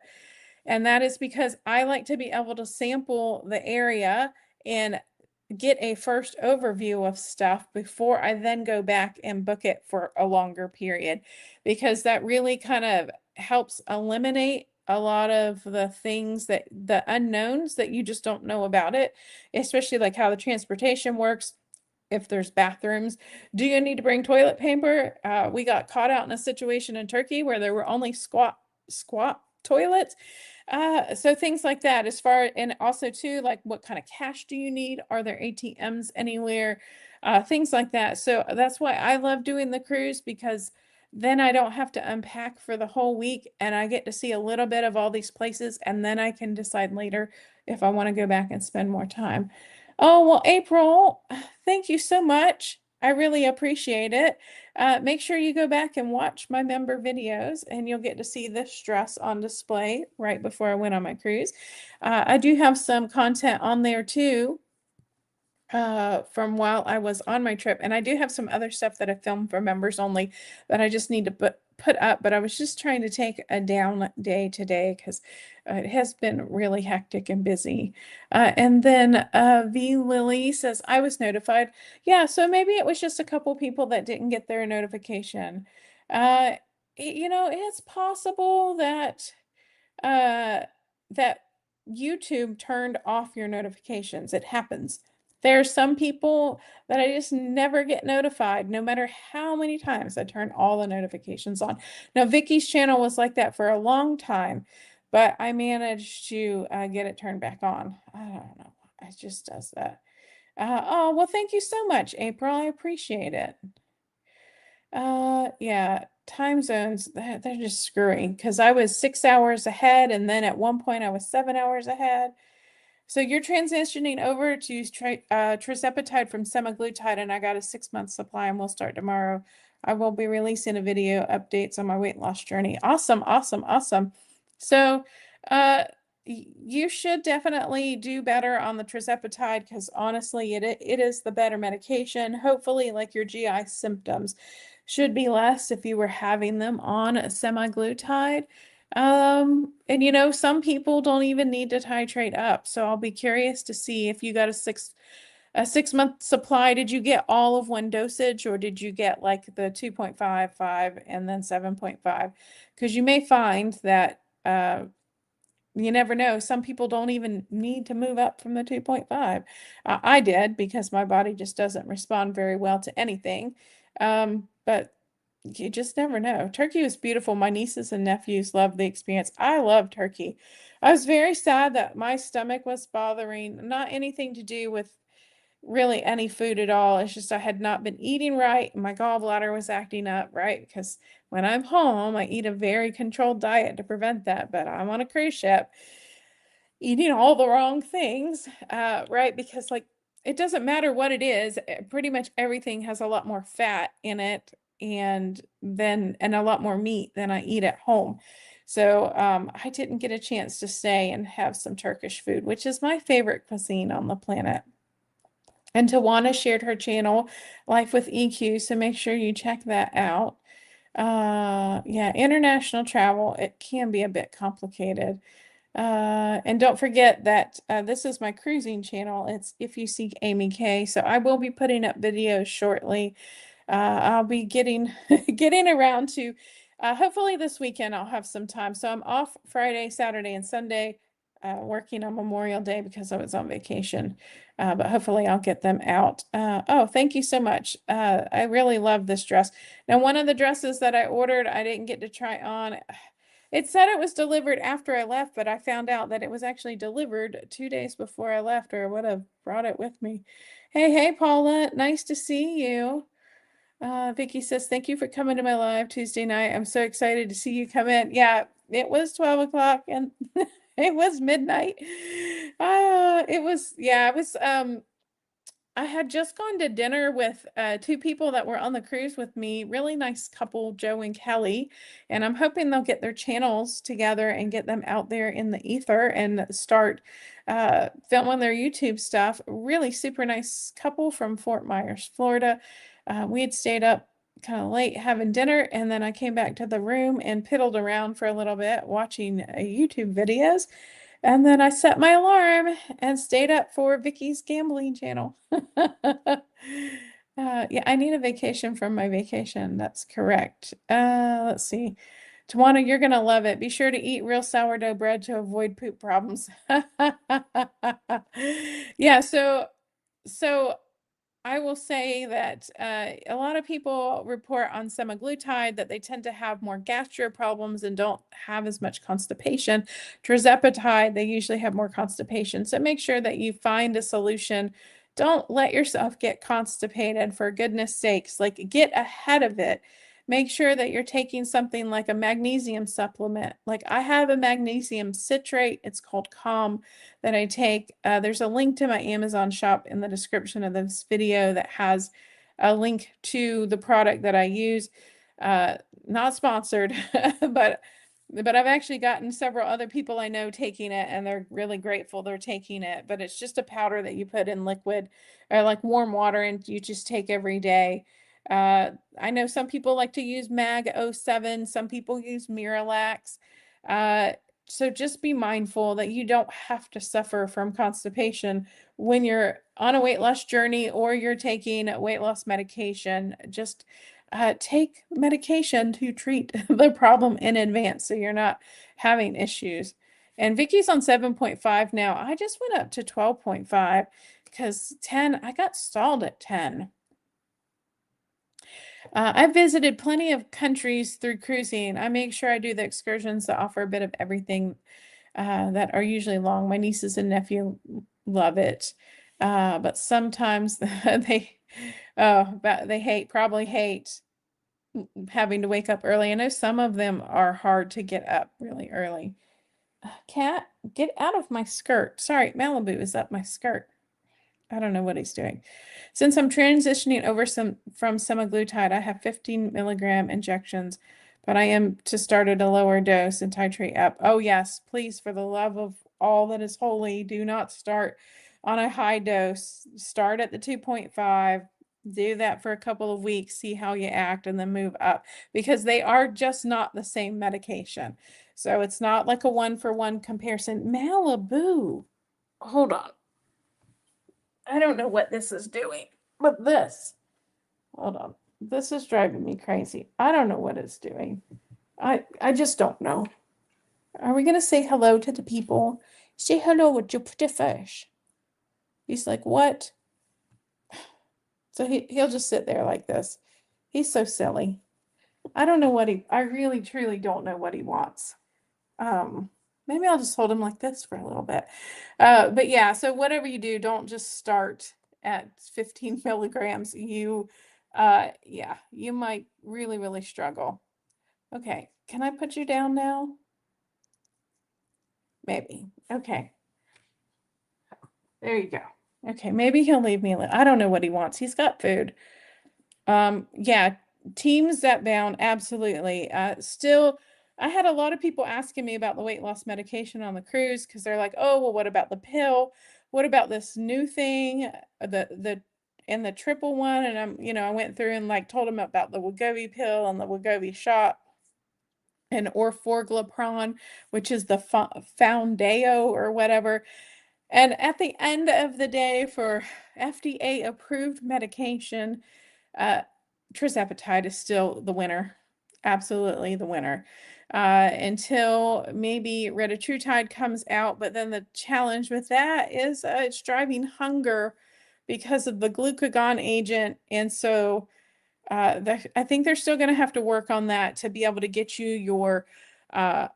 And that is because I like to be able to sample the area and get a first overview of stuff before I then go back and book it for a longer period, because that really kind of helps eliminate a lot of the unknowns that you just don't know about it, especially like how the transportation works. If there's bathrooms, do you need to bring toilet paper? We got caught out in a situation in Turkey where there were only squat toilets. So things like that, and also too, like what kind of cash do you need? Are there ATMs anywhere? Things like that. So that's why I love doing the cruise, because then I don't have to unpack for the whole week and I get to see a little bit of all these places and then I can decide later if I want to go back and spend more time. Oh, well, April, thank you so much. I really appreciate it. Make sure you go back and watch my member videos and you'll get to see this dress on display right before I went on my cruise. I do have some content on there too from while I was on my trip. And I do have some other stuff that I filmed for members only that I just need to put up. But I was just trying to take a down day today because it has been really hectic and busy. And then V Lily says, I was notified. Yeah, so maybe it was just a couple people that didn't get their notification. You know, it's possible that that YouTube turned off your notifications. It happens. There are some people that I just never get notified, no matter how many times I turn all the notifications on. Now, Vicky's channel was like that for a long time, but I managed to get it turned back on. I don't know. It just does that. Oh, well, thank you so much, April. I appreciate it. Yeah, time zones, they're just screwing because I was 6 hours ahead, and then at one point I was 7 hours ahead. So you're transitioning over to tirzepatide from semaglutide, and I got a 6 month supply, and we'll start tomorrow. I will be releasing a video updates on my weight loss journey. Awesome, awesome, awesome. So, you should definitely do better on the tirzepatide because honestly, it is the better medication. Hopefully, like your GI symptoms should be less if you were having them on semaglutide. And you know, some people don't even need to titrate up. So I'll be curious to see if you got a 6 month supply. Did you get all of one dosage or did you get like the 2.5, 5, and then 7.5? Because you may find that you never know. Some people don't even need to move up from the 2.5. I did because my body just doesn't respond very well to anything. But you just never know. Turkey was beautiful. My nieces and nephews loved the experience. I love Turkey. I was very sad that my stomach was bothering, not anything to do with really any food at all. It's just I had not been eating right. And my gallbladder was acting up, right? Because when I'm home, I eat a very controlled diet to prevent that. But I'm on a cruise ship eating all the wrong things, right? Because like it doesn't matter what it is, pretty much everything has a lot more fat in it and a lot more meat than I eat at home. So I didn't get a chance to stay and have some Turkish food, which is my favorite cuisine on the planet. And Tawana shared her channel, Life with EQ, so make sure you check that out. Yeah, international travel, it can be a bit complicated. And don't forget that this is my cruising channel. It's If You Seek Amy K. So I will be putting up videos shortly. I'll be getting getting around to hopefully this weekend I'll have some time. So I'm off Friday, Saturday, and Sunday, working on Memorial Day because I was on vacation. But hopefully I'll get them out. Oh, thank you so much. I really love this dress. Now, one of the dresses that I ordered, I didn't get to try on. It said it was delivered after I left, but I found out that it was actually delivered 2 days before I left, or I would have brought it with me. Hey, Paula, nice to see you. Vicky says, thank you for coming to my live Tuesday night. I'm so excited to see you come in. Yeah, it was 12 o'clock and it was midnight. I had just gone to dinner with two people that were on the cruise with me, really nice couple, Joe and Kelly, and I'm hoping they'll get their channels together and get them out there in the ether and start filming their YouTube stuff. Really super nice couple from Fort Myers, Florida. We had stayed up kind of late having dinner, and then I came back to the room and piddled around for a little bit watching YouTube videos. And then I set my alarm and stayed up for Vicky's gambling channel. Yeah, I need a vacation from my vacation. That's correct. Let's see. Tawana, you're gonna love it. Be sure to eat real sourdough bread to avoid poop problems. Yeah, so I will say that a lot of people report on semaglutide that they tend to have more gastro problems and don't have as much constipation. Tirzepatide, they usually have more constipation. So make sure that you find a solution. Don't let yourself get constipated, for goodness sakes. Like, get ahead of it. make sure that you're taking something like a magnesium supplement. Like I have a magnesium citrate, it's called Calm, that I take. There's a link to my Amazon shop in the description of this video that has a link to the product that I use. Not sponsored, but I've actually gotten several other people I know taking it, and they're really grateful they're taking it. But it's just a powder that you put in liquid or like warm water and you just take every day. I know some people like to use Mag 07, some people use Miralax. Uh, so just be mindful that you don't have to suffer from constipation when you're on a weight loss journey or you're taking weight loss medication. Just take medication to treat the problem in advance so you're not having issues. And Vicky's on 7.5 now. I just went up to 12.5 because 10, I got stalled at 10. I've visited plenty of countries through cruising. I make sure I do the excursions that offer a bit of everything that are usually long. My nieces and nephew love it. But sometimes they probably hate having to wake up early. I know some of them are hard to get up really early. Cat, get out of my skirt. Sorry, Malibu is up my skirt. I don't know what he's doing. Since I'm transitioning over from semaglutide, I have 15 milligram injections, but I am to start at a lower dose and titrate up. Oh yes, please, for the love of all that is holy, do not start on a high dose. Start at the 2.5. Do that for a couple of weeks, see how you act, and then move up because they are just not the same medication. So it's not like a one-for-one comparison. Malibu, hold on. I don't know what this is doing, but this, hold on. This is driving me crazy. I don't know what it's doing. I just don't know. Are we going to say hello to the people? Say hello with your pretty fish. He's like, what? So he'll just sit there like this. He's so silly. I don't know what I really truly don't know what he wants. Maybe I'll just hold him like this for a little bit. But yeah, so whatever you do, don't just start at 15 milligrams. Yeah, you might really, really struggle. Okay, can I put you down now? Maybe. Okay. There you go. Okay, maybe he'll leave me alone. I don't know what he wants. He's got food. Yeah, Team Zepbound, absolutely. Still, I had a lot of people asking me about the weight loss medication on the cruise because they're like, oh, well, what about the pill? What about this new thing, and the triple one? And I went through and like told them about the Wegovy pill and the Wegovy shot and orforglipron, which is the Foundeo or whatever. And at the end of the day, for FDA approved medication, tirzepatide is still the winner, absolutely the winner, until maybe retatrutide comes out. But then the challenge with that is it's driving hunger because of the glucagon agent, and so I think they're still going to have to work on that to be able to get you your uh,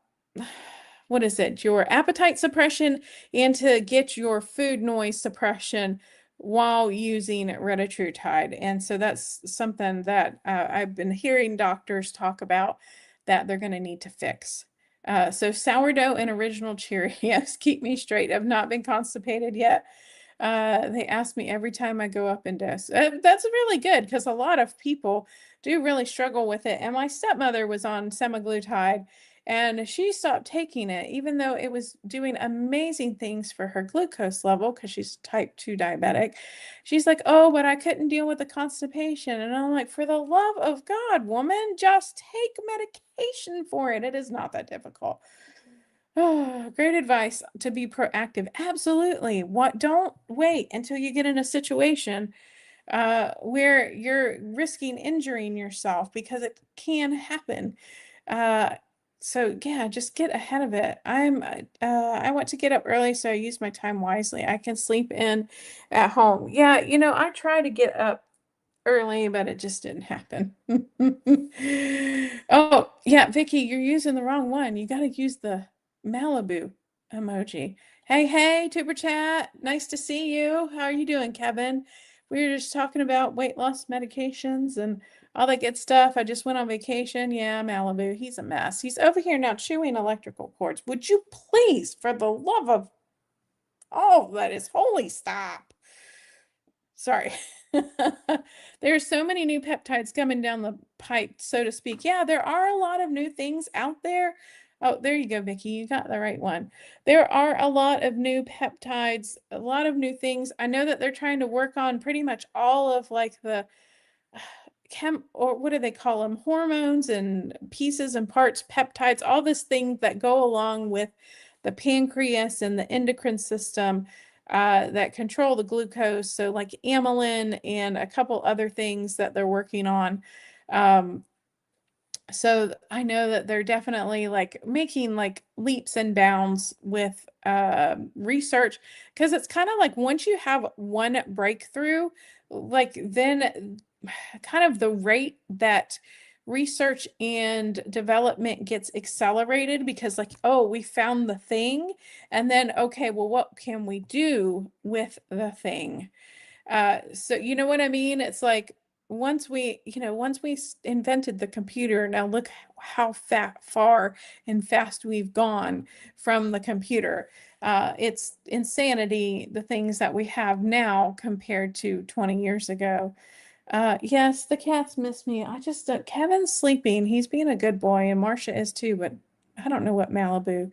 what is it, your appetite suppression and to get your food noise suppression while using retatrutide. And so that's something that I've been hearing doctors talk about that they're going to need to fix. So sourdough and original Cheerios keep me straight. I've not been constipated yet. They ask me every time I go up in dose. That's really good because a lot of people do really struggle with it. And my stepmother was on semaglutide and she stopped taking it, even though it was doing amazing things for her glucose level because she's type 2 diabetic. She's like, oh, but I couldn't deal with the constipation. And I'm like, for the love of God, woman, just take medication for it. It is not that difficult. Oh, great advice to be proactive. Absolutely. Don't wait until you get in a situation where you're risking injuring yourself because it can happen. So yeah, just get ahead of it. I want to get up early, so I use my time wisely. I can sleep in at home. Yeah, I try to get up early, but it just didn't happen. Oh, yeah, Vicky, you're using the wrong one. You got to use the Malibu emoji. Hey, Tuber Chat. Nice to see you. How are you doing, Kevin? we were just talking about weight loss medications and all that good stuff. I just went on vacation. Yeah, Malibu, he's a mess. He's over here now chewing electrical cords. Would you please, for the love of all that is holy, stop? Sorry. There are so many new peptides coming down the pipe, so to speak. Yeah, there are a lot of new things out there. Oh, there you go, Vicky. You got the right one. There are a lot of new peptides, a lot of new things. I know that they're trying to work on pretty much all of like the or what do they call them? Hormones and pieces and parts, peptides, all this things that go along with the pancreas and the endocrine system that control the glucose. So like amylin and a couple other things that they're working on. So I know that they're definitely like making like leaps and bounds with research, because it's kind of like once you have one breakthrough, like then kind of the rate that research and development gets accelerated, because like, oh, we found the thing, and then okay, well, what can we do with the thing? So you know what I mean? It's like once we invented the computer, now look how far and fast we've gone from the computer. It's insanity, the things that we have now compared to 20 years ago. Yes, the cats miss me. I just, Kevin's sleeping. He's being a good boy, and Marcia is too, but I don't know what Malibu.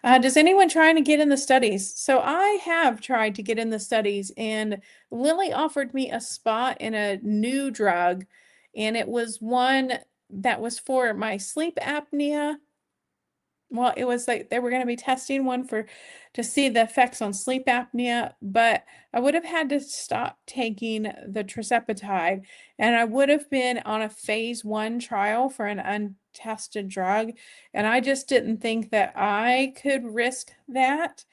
Does anyone trying to get in the studies? So I have tried to get in the studies, and Lily offered me a spot in a new drug, and it was one that was for my sleep apnea. Well, it was like they were going to be testing one for to see the effects on sleep apnea, but I would have had to stop taking the tirzepatide, and I would have been on a phase 1 trial for an untested drug, and I just didn't think that I could risk that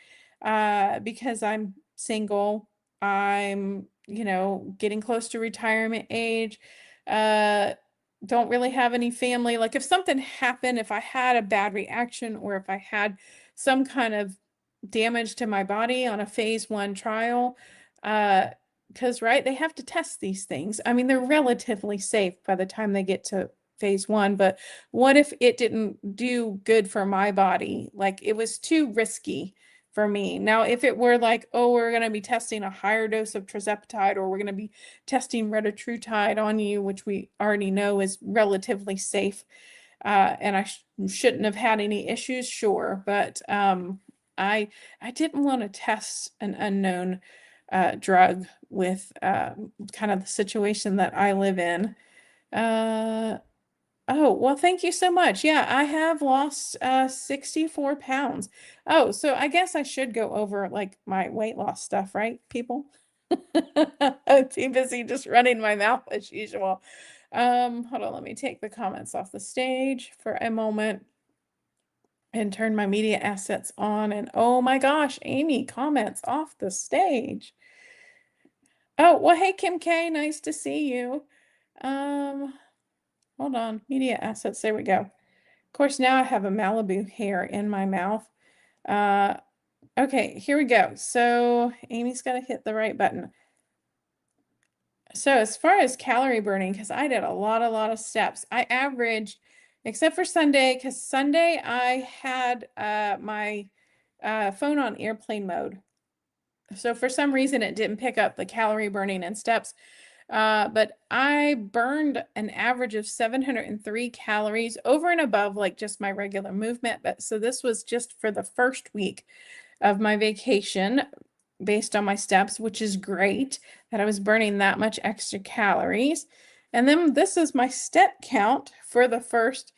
because I'm single. I'm, getting close to retirement age. Uh, don't really have any family. Like if something happened, if I had a bad reaction, or if I had some kind of damage to my body on a phase 1 trial, because right, they have to test these things. I mean, they're relatively safe by the time they get to phase 1, but what if it didn't do good for my body? Like it was too risky for me. Now, if it were like, oh, we're going to be testing a higher dose of tirzepatide, or we're going to be testing retatrutide on you, which we already know is relatively safe, and I shouldn't have had any issues, sure, but I didn't want to test an unknown drug with kind of the situation that I live in. Oh, well, thank you so much. Yeah, I have lost 64 pounds. Oh, so I guess I should go over like my weight loss stuff, right, people? I'm too busy just running my mouth as usual. Hold on, let me take the comments off the stage for a moment and turn my media assets on. And oh my gosh, Amy, comments off the stage. Oh, well, hey, Kim K, nice to see you. Hold on, media assets, there we go. Of course, now I have a Malibu hair in my mouth. Okay, here we go. So Amy's got to hit the right button. So as far as calorie burning, because I did a lot of steps, I averaged, except for Sunday, because Sunday I had my phone on airplane mode. So for some reason it didn't pick up the calorie burning and steps. But I burned an average of 703 calories over and above like just my regular movement. But so this was just for the first week of my vacation based on my steps, which is great that I was burning that much extra calories. And then this is my step count for the first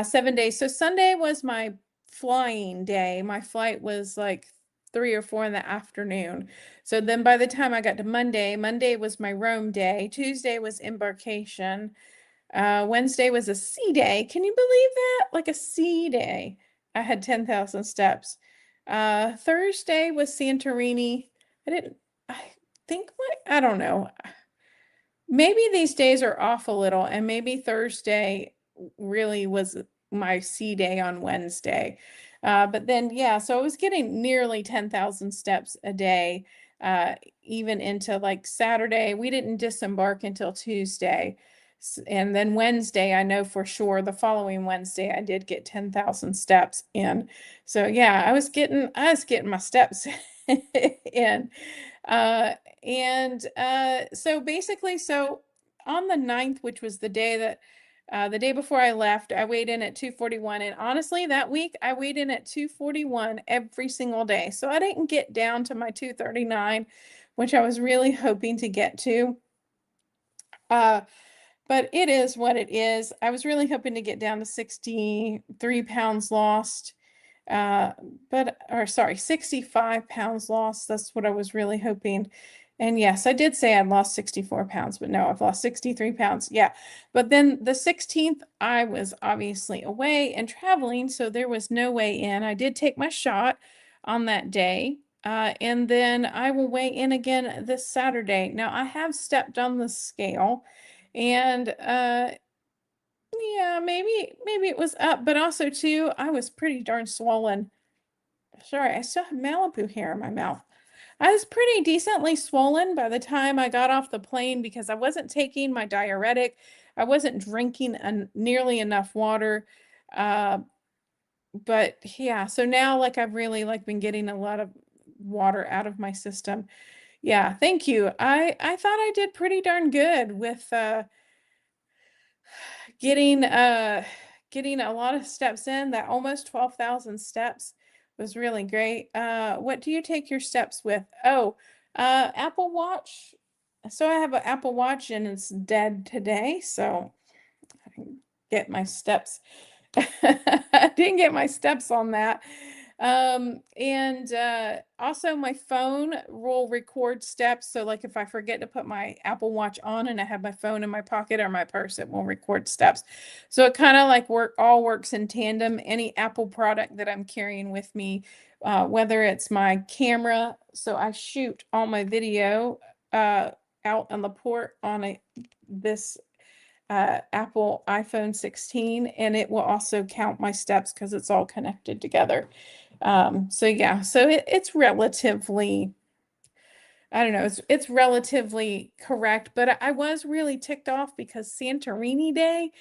7 days. So Sunday was my flying day. My flight was like 3 or 4 in the afternoon. So then by the time I got to Monday, Monday was my roam day. Tuesday was embarkation. Wednesday was a sea day. Can you believe that? Like a sea day. I had 10,000 steps. Thursday was Santorini. I think I don't know. Maybe these days are off a little, and maybe Thursday really was my sea day on Wednesday. But then, yeah, so I was getting nearly 10,000 steps a day. even into like Saturday. We didn't disembark until Tuesday. And then Wednesday, I know for sure the following Wednesday, I did get 10,000 steps in. So yeah, I was getting my steps in. Uh, so basically, so on the 9th, which was the day before I left, I weighed in at 241. And honestly, that week I weighed in at 241 every single day. So I didn't get down to my 239, which I was really hoping to get to. But it is what it is. I was really hoping to get down to 63 pounds lost. Uh, or sorry, 65 pounds lost. That's what I was really hoping. And yes, I did say I'd lost 64 pounds, but no, I've lost 63 pounds. Yeah. But then the 16th, I was obviously away and traveling, so there was no way in. I did take my shot on that day. And then I will weigh in again this Saturday. Now, I have stepped on the scale and yeah, maybe it was up, but also too, I was pretty darn swollen. Sorry, I still have Malibu hair in my mouth. I was pretty decently swollen by the time I got off the plane because I wasn't taking my diuretic. I wasn't drinking nearly enough water. Uh, but yeah, so now like I've really like been getting a lot of water out of my system. Yeah, thank you. I thought I did pretty darn good with getting getting a lot of steps in. That almost 12,000 steps was really great. What do you take your steps with? Oh, Apple Watch. So I have an Apple Watch and it's dead today, so I didn't get my steps. I didn't get my steps on that. And also my phone will record steps. So like if I forget to put my Apple Watch on and I have my phone in my pocket or my purse, it will record steps. So it kind of like all works in tandem. Any Apple product that I'm carrying with me, whether it's my camera, so I shoot all my video out on the port on this Apple iPhone 16, and it will also count my steps because it's all connected together. So yeah, so it's relatively, I don't know, it's relatively correct, but I was really ticked off because Santorini Day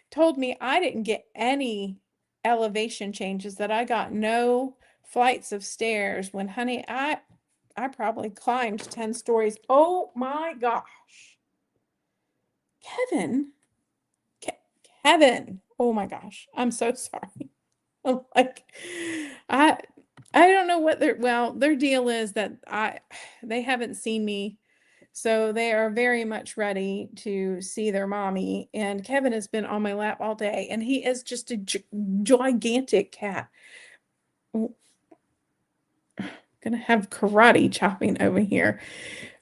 told me I didn't get any elevation changes, that I got no flights of stairs when, honey, I probably climbed 10 stories. Oh my gosh. Kevin. Kevin. Oh my gosh. I'm so sorry. I'm like, I I don't know what their deal is that they haven't seen me. So they are very much ready to see their mommy. And Kevin has been on my lap all day, and he is just a gigantic cat. Oh, gonna have karate chopping over here.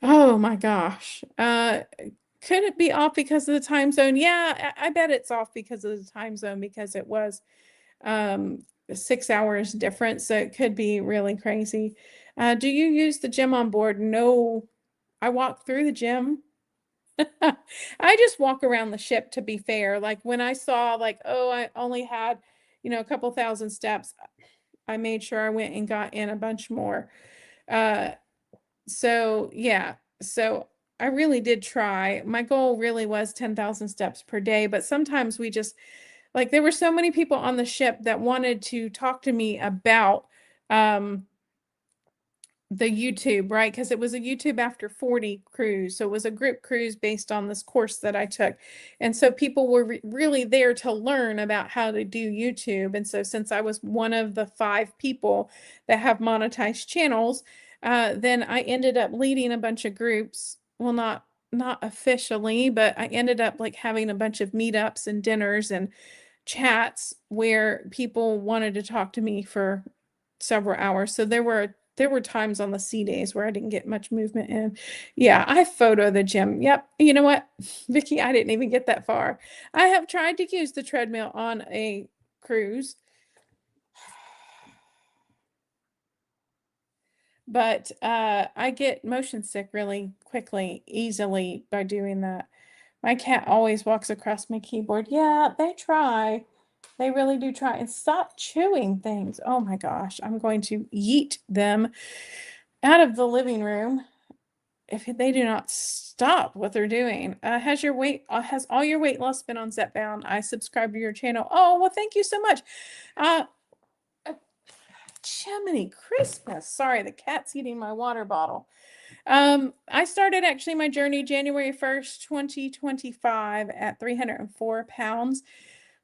Oh my gosh. Could it be off because of the time zone? Yeah, I bet it's off because of the time zone, because it was 6 hours difference, so it could be really crazy. Do you use the gym on board? No, I walk through the gym. I just walk around the ship, to be fair. Like when I saw like, oh, I only had, a couple thousand steps, I made sure I went and got in a bunch more. Uh, so yeah, so I really did try. My goal really was 10,000 steps per day, but sometimes we just, like, there were so many people on the ship that wanted to talk to me about the YouTube, right? Because it was a YouTube After 40 cruise. So it was a group cruise based on this course that I took. And so people were really there to learn about how to do YouTube. And so since I was one of the 5 people that have monetized channels, then I ended up leading a bunch of groups. Well, not officially, but I ended up like having a bunch of meetups and dinners and chats where people wanted to talk to me for several hours. So there were times on the sea days where I didn't get much movement in. Yeah, I photo the gym. Yep. You know what, Vicky, I didn't even get that far. I have tried to use the treadmill on a cruise, but I get motion sick really quickly, easily by doing that. My cat always walks across my keyboard. Yeah, they try. They really do try. And stop chewing things. Oh my gosh, I'm going to yeet them out of the living room. if they do not stop what they're doing. Has all your weight loss been on Zepbound? I subscribe to your channel. Oh, well, thank you so much. Uh, Jiminy Christmas. Sorry, the cat's eating my water bottle. I started actually my journey January 1st, 2025 at 304 pounds,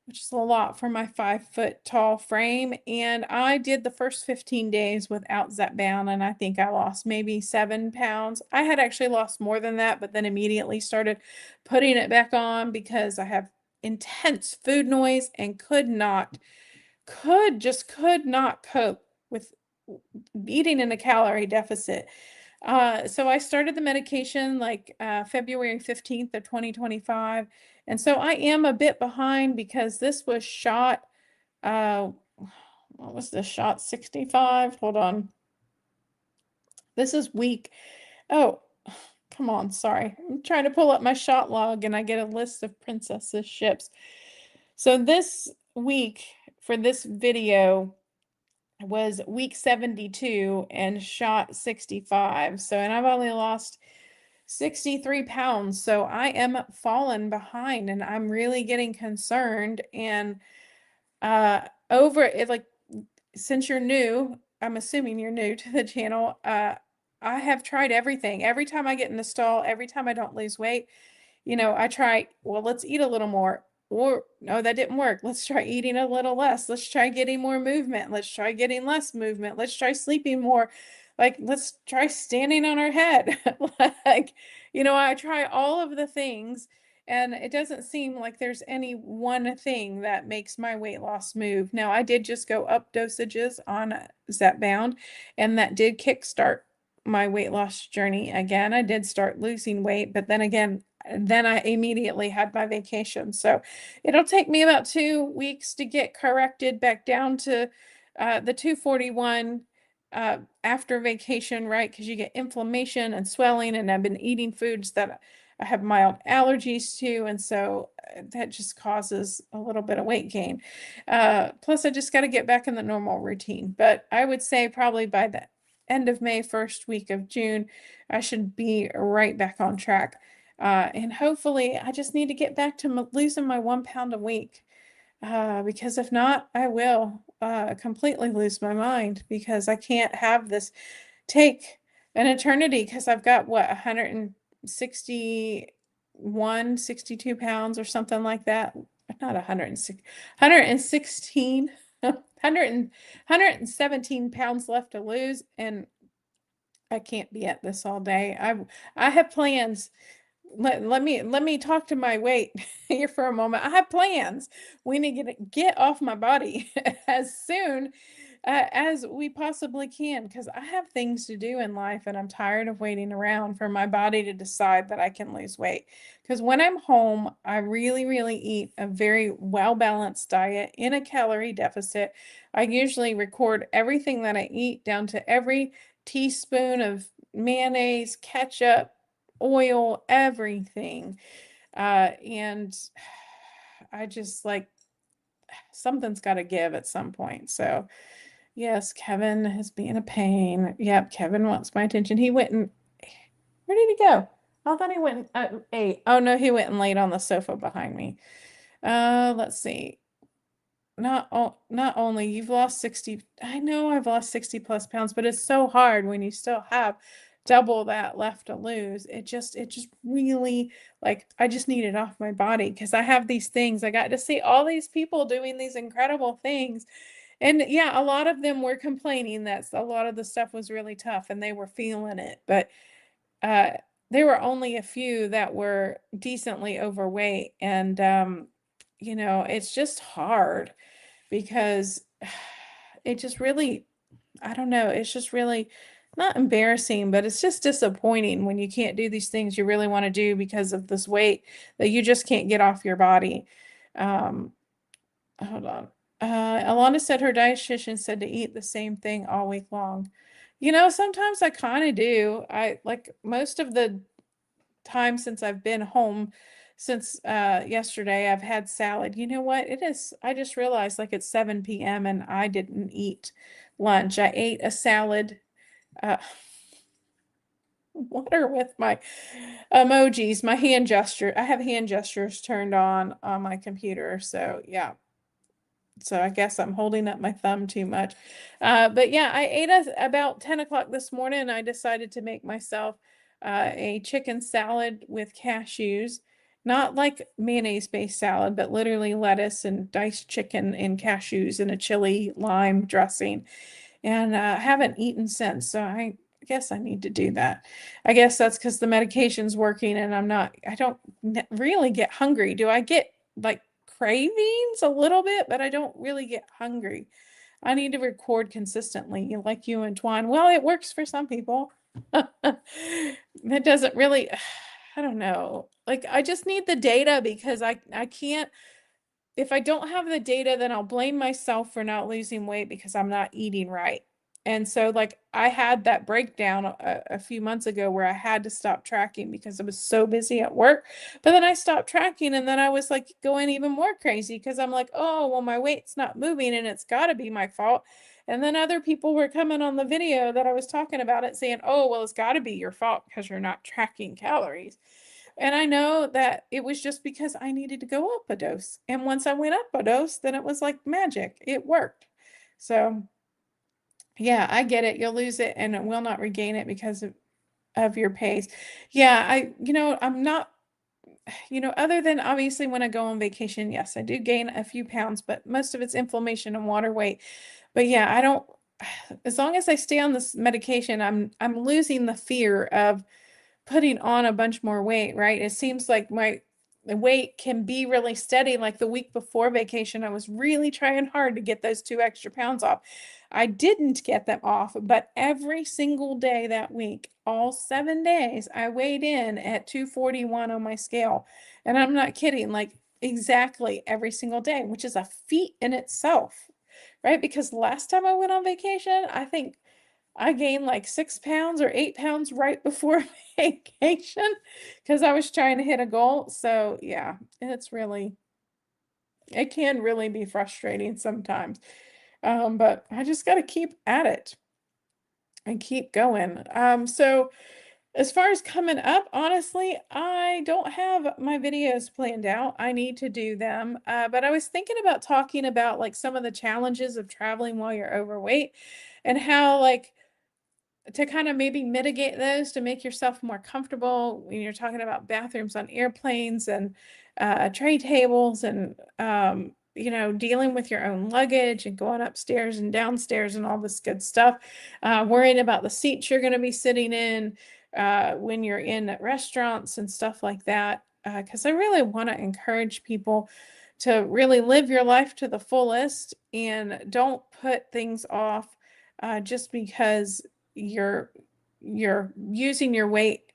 which is a lot for my 5 foot tall frame. And I did the first 15 days without Zepbound, and I think I lost maybe 7 pounds. I had actually lost more than that, but then immediately started putting it back on because I have intense food noise and could not cope with eating in a calorie deficit. So I started the medication like February 15th of 2025. And so I am a bit behind because this was shot, what was this shot? 65? Hold on. This is week. Oh, come on. Sorry. I'm trying to pull up my shot log and I get a list of princesses ships. So this week for this video was week 72 and shot 65. So, and I've only lost 63 pounds. So I am falling behind and I'm really getting concerned. And over it, like, since you're new, I'm assuming you're new to the channel, I have tried everything. Every time I get in the stall, every time I don't lose weight, I try, well, let's eat a little more. Or, no, that didn't work. Let's try eating a little less. Let's try getting more movement. Let's try getting less movement. Let's try sleeping more. Like, let's try standing on our head. Like, I try all of the things, and it doesn't seem like there's any one thing that makes my weight loss move. Now, I did just go up dosages on Zepbound, and that did kickstart my weight loss journey again. I did start losing weight, but then again, then I immediately had my vacation. So it'll take me about 2 weeks to get corrected back down to the 241 after vacation, right? Because you get inflammation and swelling, and I've been eating foods that I have mild allergies to, and so that just causes a little bit of weight gain. Plus, I just got to get back in the normal routine. But I would say probably by the end of May, first week of June, I should be right back on track. And hopefully, I just need to get back to losing my 1 pound a week. Because if not, I will completely lose my mind because I can't have this take an eternity because I've got what, 161, 62 pounds or something like that. Not 106, 116, 117 pounds left to lose, and I can't be at this all day. I have plans. Let me talk to my weight here for a moment. I have plans. We need to get off my body as soon as we possibly can because I have things to do in life and I'm tired of waiting around for my body to decide that I can lose weight. Because when I'm home, I really, really eat a very well-balanced diet in a calorie deficit. I usually record everything that I eat down to every teaspoon of mayonnaise, ketchup, oil, everything. And I just like something's got to give at some point. So, yes, Kevin is being a pain. Yep, Kevin wants my attention. He went and where did he go? I thought he went and ate. Oh no, he went and laid on the sofa behind me. Let's see. Not only you've lost 60, I know I've lost 60 plus pounds, but it's so hard when you still have double that left to lose. It just really, like, I just need it off my body because I have these things. I got to see all these people doing these incredible things. And yeah, a lot of them were complaining that a lot of the stuff was really tough and they were feeling it. But uh there were only a few that were decently overweight. And it's just hard because it just really, I don't know, it's just really not embarrassing, but it's just disappointing when you can't do these things you really want to do because of this weight that you just can't get off your body. Um, Hold on. Alana said her dietitian said to eat the same thing all week long. Sometimes I kind of do. I like most of the time since I've been home since yesterday, I've had salad. You know what? It is, I just realized like it's 7 p.m. and I didn't eat lunch. I ate a salad. Uh, water with my emojis, my hand gesture. I have hand gestures turned on my computer. So yeah. So I guess I'm holding up my thumb too much. But yeah, I ate about 10 o'clock this morning. I decided to make myself a chicken salad with cashews. Not like mayonnaise-based salad, but literally lettuce and diced chicken and cashews and a chili lime dressing. And I haven't eaten since, so I guess I need to do that. I guess that's because the medication's working and I don't really get hungry. Do I get like cravings a little bit, but I don't really get hungry. I need to record consistently, like you and Twine. Well, it works for some people. That doesn't really, I don't know. Like I just need the data because I can't, if I don't have the data, then I'll blame myself for not losing weight because I'm not eating right. And so, like, I had that breakdown a few months ago where I had to stop tracking because I was so busy at work. But then I stopped tracking, and then I was like going even more crazy because I'm like, oh, well, my weight's not moving and it's got to be my fault. And then other people were coming on the video that I was talking about it saying, oh, well, it's got to be your fault because you're not tracking calories. And I know that it was just because I needed to go up a dose. And once I went up a dose, then it was like magic. It worked. So, yeah, I get it. You'll lose it and it will not regain it because of your pace. Yeah, I'm not, other than obviously when I go on vacation, yes, I do gain a few pounds, but most of it's inflammation and water weight. But yeah, I don't, as long as I stay on this medication, I'm losing the fear of putting on a bunch more weight, right? It seems like my weight can be really steady. Like the week before vacation, I was really trying hard to get those 2 extra pounds off. I didn't get them off, but every single day that week, all 7 days, I weighed in at 241 on my scale. And I'm not kidding, like exactly every single day, which is a feat in itself, right? Because last time I went on vacation, I think I gained like 6 pounds or 8 pounds right before vacation because I was trying to hit a goal. So yeah, it can really be frustrating sometimes. But I just got to keep at it and keep going. So as far as coming up, honestly, I don't have my videos planned out. I need to do them. But I was thinking about talking about like some of the challenges of traveling while you're overweight and how like to kind of maybe mitigate those to make yourself more comfortable when you're talking about bathrooms on airplanes and tray tables and dealing with your own luggage and going upstairs and downstairs and all this good stuff, worrying about the seats you're going to be sitting in when you're in restaurants and stuff like that, because I really want to encourage people to really live your life to the fullest and don't put things off just because you're using your weight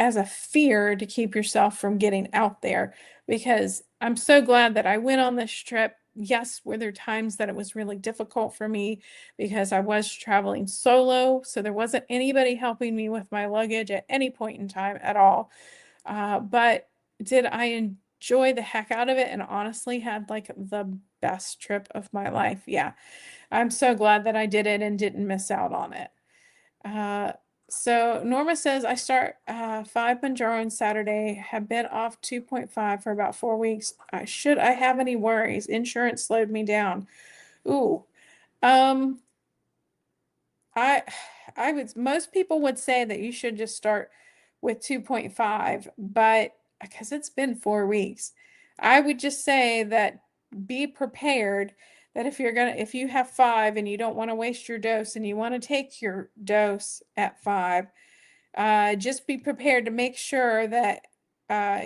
as a fear to keep yourself from getting out there, because I'm so glad that I went on this trip. Yes, were there times that it was really difficult for me because I was traveling solo, so there wasn't anybody helping me with my luggage at any point in time at all. But did I enjoy the heck out of it and honestly had like the best trip of my life? Yeah, I'm so glad that I did it and didn't miss out on it. Uh, so Norma says I start 5 Mounjaro on Saturday, have been off 2.5 for about 4 weeks. Should I have any worries? Insurance slowed me down. Ooh. Um, I I would most people would say that you should just start with 2.5, but because it's been 4 weeks, I would just say that be prepared that if you have 5 and you don't want to waste your dose and you want to take your dose at 5, just be prepared to make sure that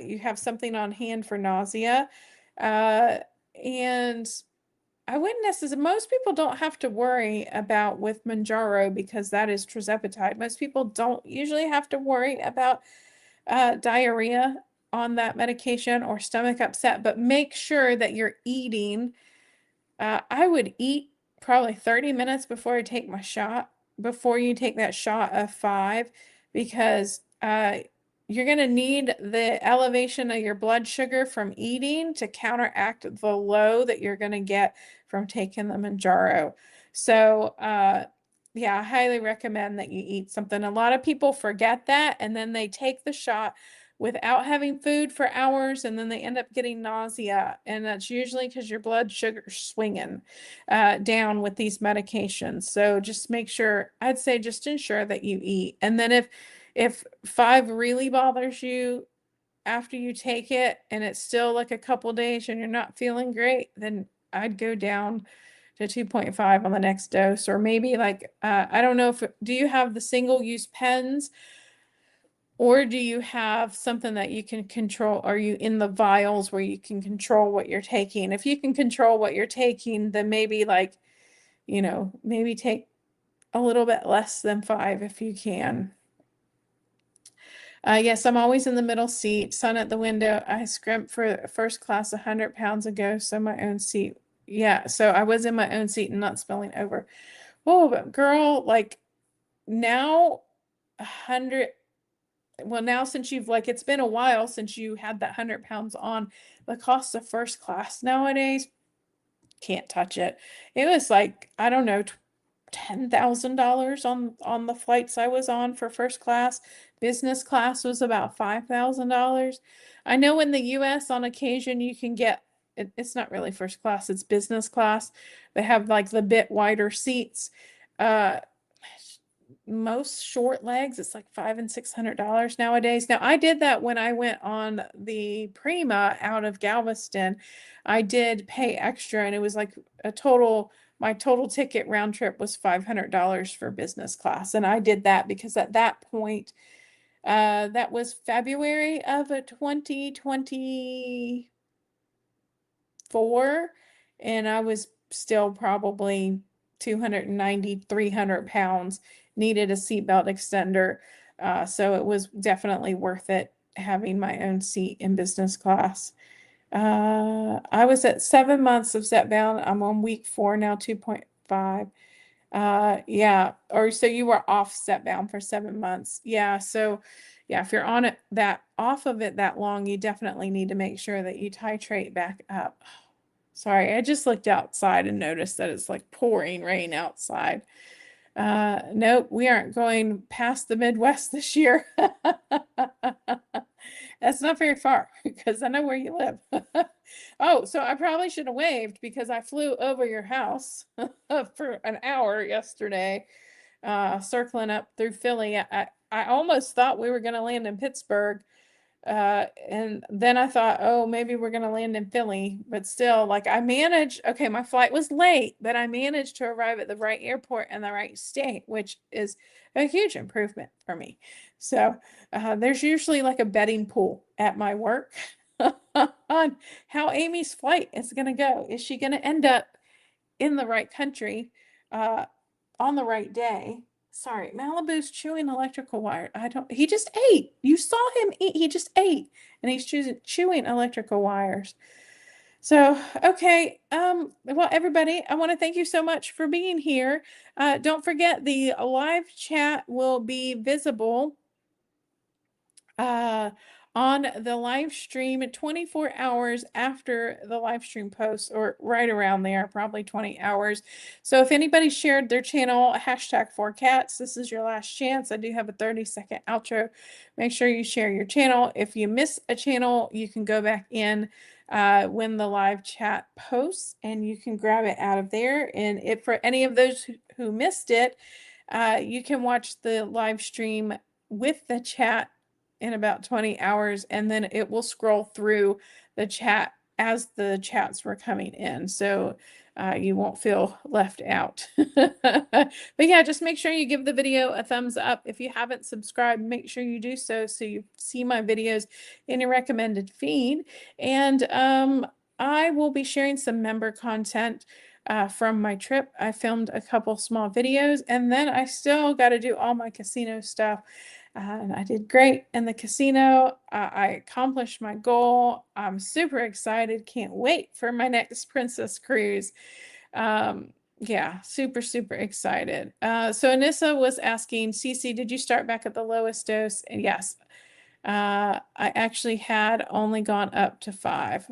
you have something on hand for nausea. And I wouldn't necessarily, most people don't have to worry about with Mounjaro because that is tirzepatide. Most people don't usually have to worry about diarrhea on that medication or stomach upset, but make sure that you're eating. I would eat probably 30 minutes before I take my shot, before you take that shot of 5, because you're going to need the elevation of your blood sugar from eating to counteract the low that you're going to get from taking the Mounjaro. So yeah, I highly recommend that you eat something. A lot of people forget that and then they take the shot without having food for hours and then they end up getting nausea. And that's usually because your blood sugar's swinging down with these medications. So just make sure, I'd say just ensure that you eat. And then if 5 really bothers you after you take it and it's still like a couple days and you're not feeling great, then I'd go down to 2.5 on the next dose, or maybe like I don't know if do you have the single use pens or do you have something that you can control? Are you in the vials where you can control what you're taking? If you can control what you're taking, then maybe like, maybe take a little bit less than 5 if you can. Yes, I'm always in the middle seat, sun at the window. I scrimped for first class 100 pounds ago, so my own seat. Yeah, so I was in my own seat and not spilling over. Oh, but girl, like now 100, well, now since you've like, it's been a while since you had that 100 pounds on, the cost of first class nowadays, can't touch it. It was like, I don't know, $10,000 on the flights I was on for first class. Business class was about $5,000. I know in the US on occasion you can get it's not really first class, it's business class. They have like the bit wider seats. Uh most short legs, it's like $500 and $600 nowadays. Now I did that when I went on the Prima out of Galveston. I did pay extra and it was like my total ticket round trip was $500 for business class. And I did that because at that point, that was February of 2024, and I was still probably 290, 300 pounds, needed a seatbelt extender. So it was definitely worth it having my own seat in business class. I was at 7 months of Zepbound. I'm on week 4 now, 2.5. Yeah. Or so you were off Zepbound for 7 months. Yeah. So yeah, if you're on it that off of it that long, you definitely need to make sure that you titrate back up. Sorry, I just looked outside and noticed that it's like pouring rain outside. Nope, we aren't going past the Midwest this year. That's not very far because I know where you live. Oh, so I probably should have waved because I flew over your house for an hour yesterday, circling up through Philly. I almost thought we were going to land in Pittsburgh. And then I thought, oh, maybe we're going to land in Philly, but still, like I managed, okay, my flight was late, but I managed to arrive at the right airport in the right state, which is a huge improvement for me. So, there's usually like a betting pool at my work on how Amy's flight is going to go. Is she going to end up in the right country, on the right day? Sorry, Malibu's chewing electrical wire. He just ate. You saw him eat. He just ate and he's chewing electrical wires. So, okay. Well, everybody, I want to thank you so much for being here. Don't forget the live chat will be visible uh, on the live stream 24 hours after the live stream posts, or right around there, probably 20 hours. So if anybody shared their channel, #4cats, this is your last chance. I do have a 30-second outro. Make sure you share your channel. If you miss a channel, you can go back in when the live chat posts and you can grab it out of there. And if for any of those who missed it, you can watch the live stream with the chat in about 20 hours, and then it will scroll through the chat as the chats were coming in. So you won't feel left out. But yeah, just make sure you give the video a thumbs up. If you haven't subscribed, make sure you do so you see my videos in your recommended feed. And I will be sharing some member content from my trip. I filmed a couple small videos, and then I still got to do all my casino stuff. And I did great in the casino. I accomplished my goal. I'm super excited. Can't wait for my next princess cruise. Yeah, super, super excited. So Anissa was asking, Cece, did you start back at the lowest dose? And yes, I actually had only gone up to 5.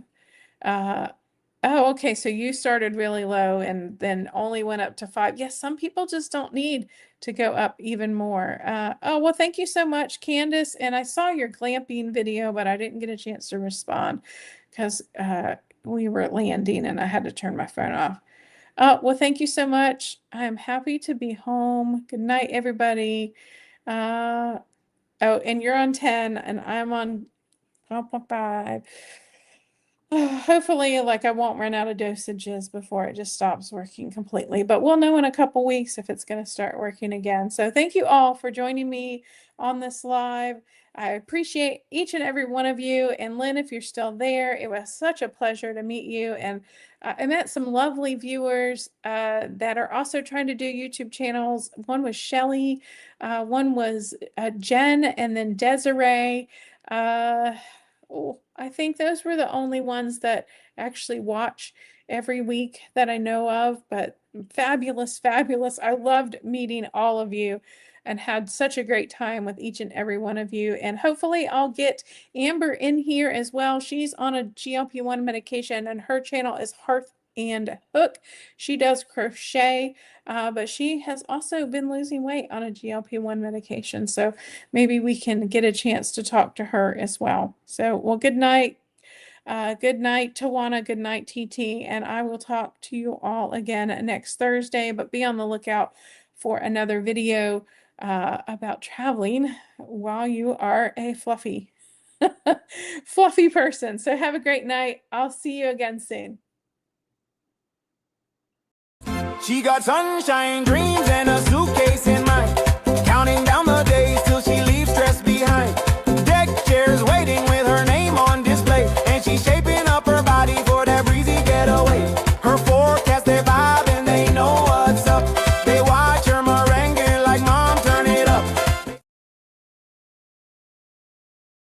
Oh, okay. So you started really low and then only went up to 5. Yes, some people just don't need to go up even more. Oh, well, thank you so much, Candace. And I saw your glamping video, but I didn't get a chance to respond because we were landing and I had to turn my phone off. Oh, well, thank you so much. I'm happy to be home. Good night, everybody. Oh, and you're on 10 and I'm on 5. Hopefully, like I won't run out of dosages before it just stops working completely, but we'll know in a couple weeks if it's going to start working again. So thank you all for joining me on this live. I appreciate each and every one of you. And Lynn, if you're still there, it was such a pleasure to meet you. And I met some lovely viewers that are also trying to do YouTube channels. One was Shelly, one was Jen, and then Desiree. Oh, I think those were the only ones that actually watch every week that I know of, but fabulous, fabulous. I loved meeting all of you and had such a great time with each and every one of you. And hopefully I'll get Amber in here as well. She's on a GLP-1 medication and her channel is Hearth and Hook. She does crochet, but she has also been losing weight on a GLP-1 medication. So maybe we can get a chance to talk to her as well. So, well, good night. Good night, Tawana. Good night, TT. And I will talk to you all again next Thursday, but be on the lookout for another video about traveling while you are a fluffy, fluffy person. So have a great night. I'll see you again soon. She got sunshine dreams and a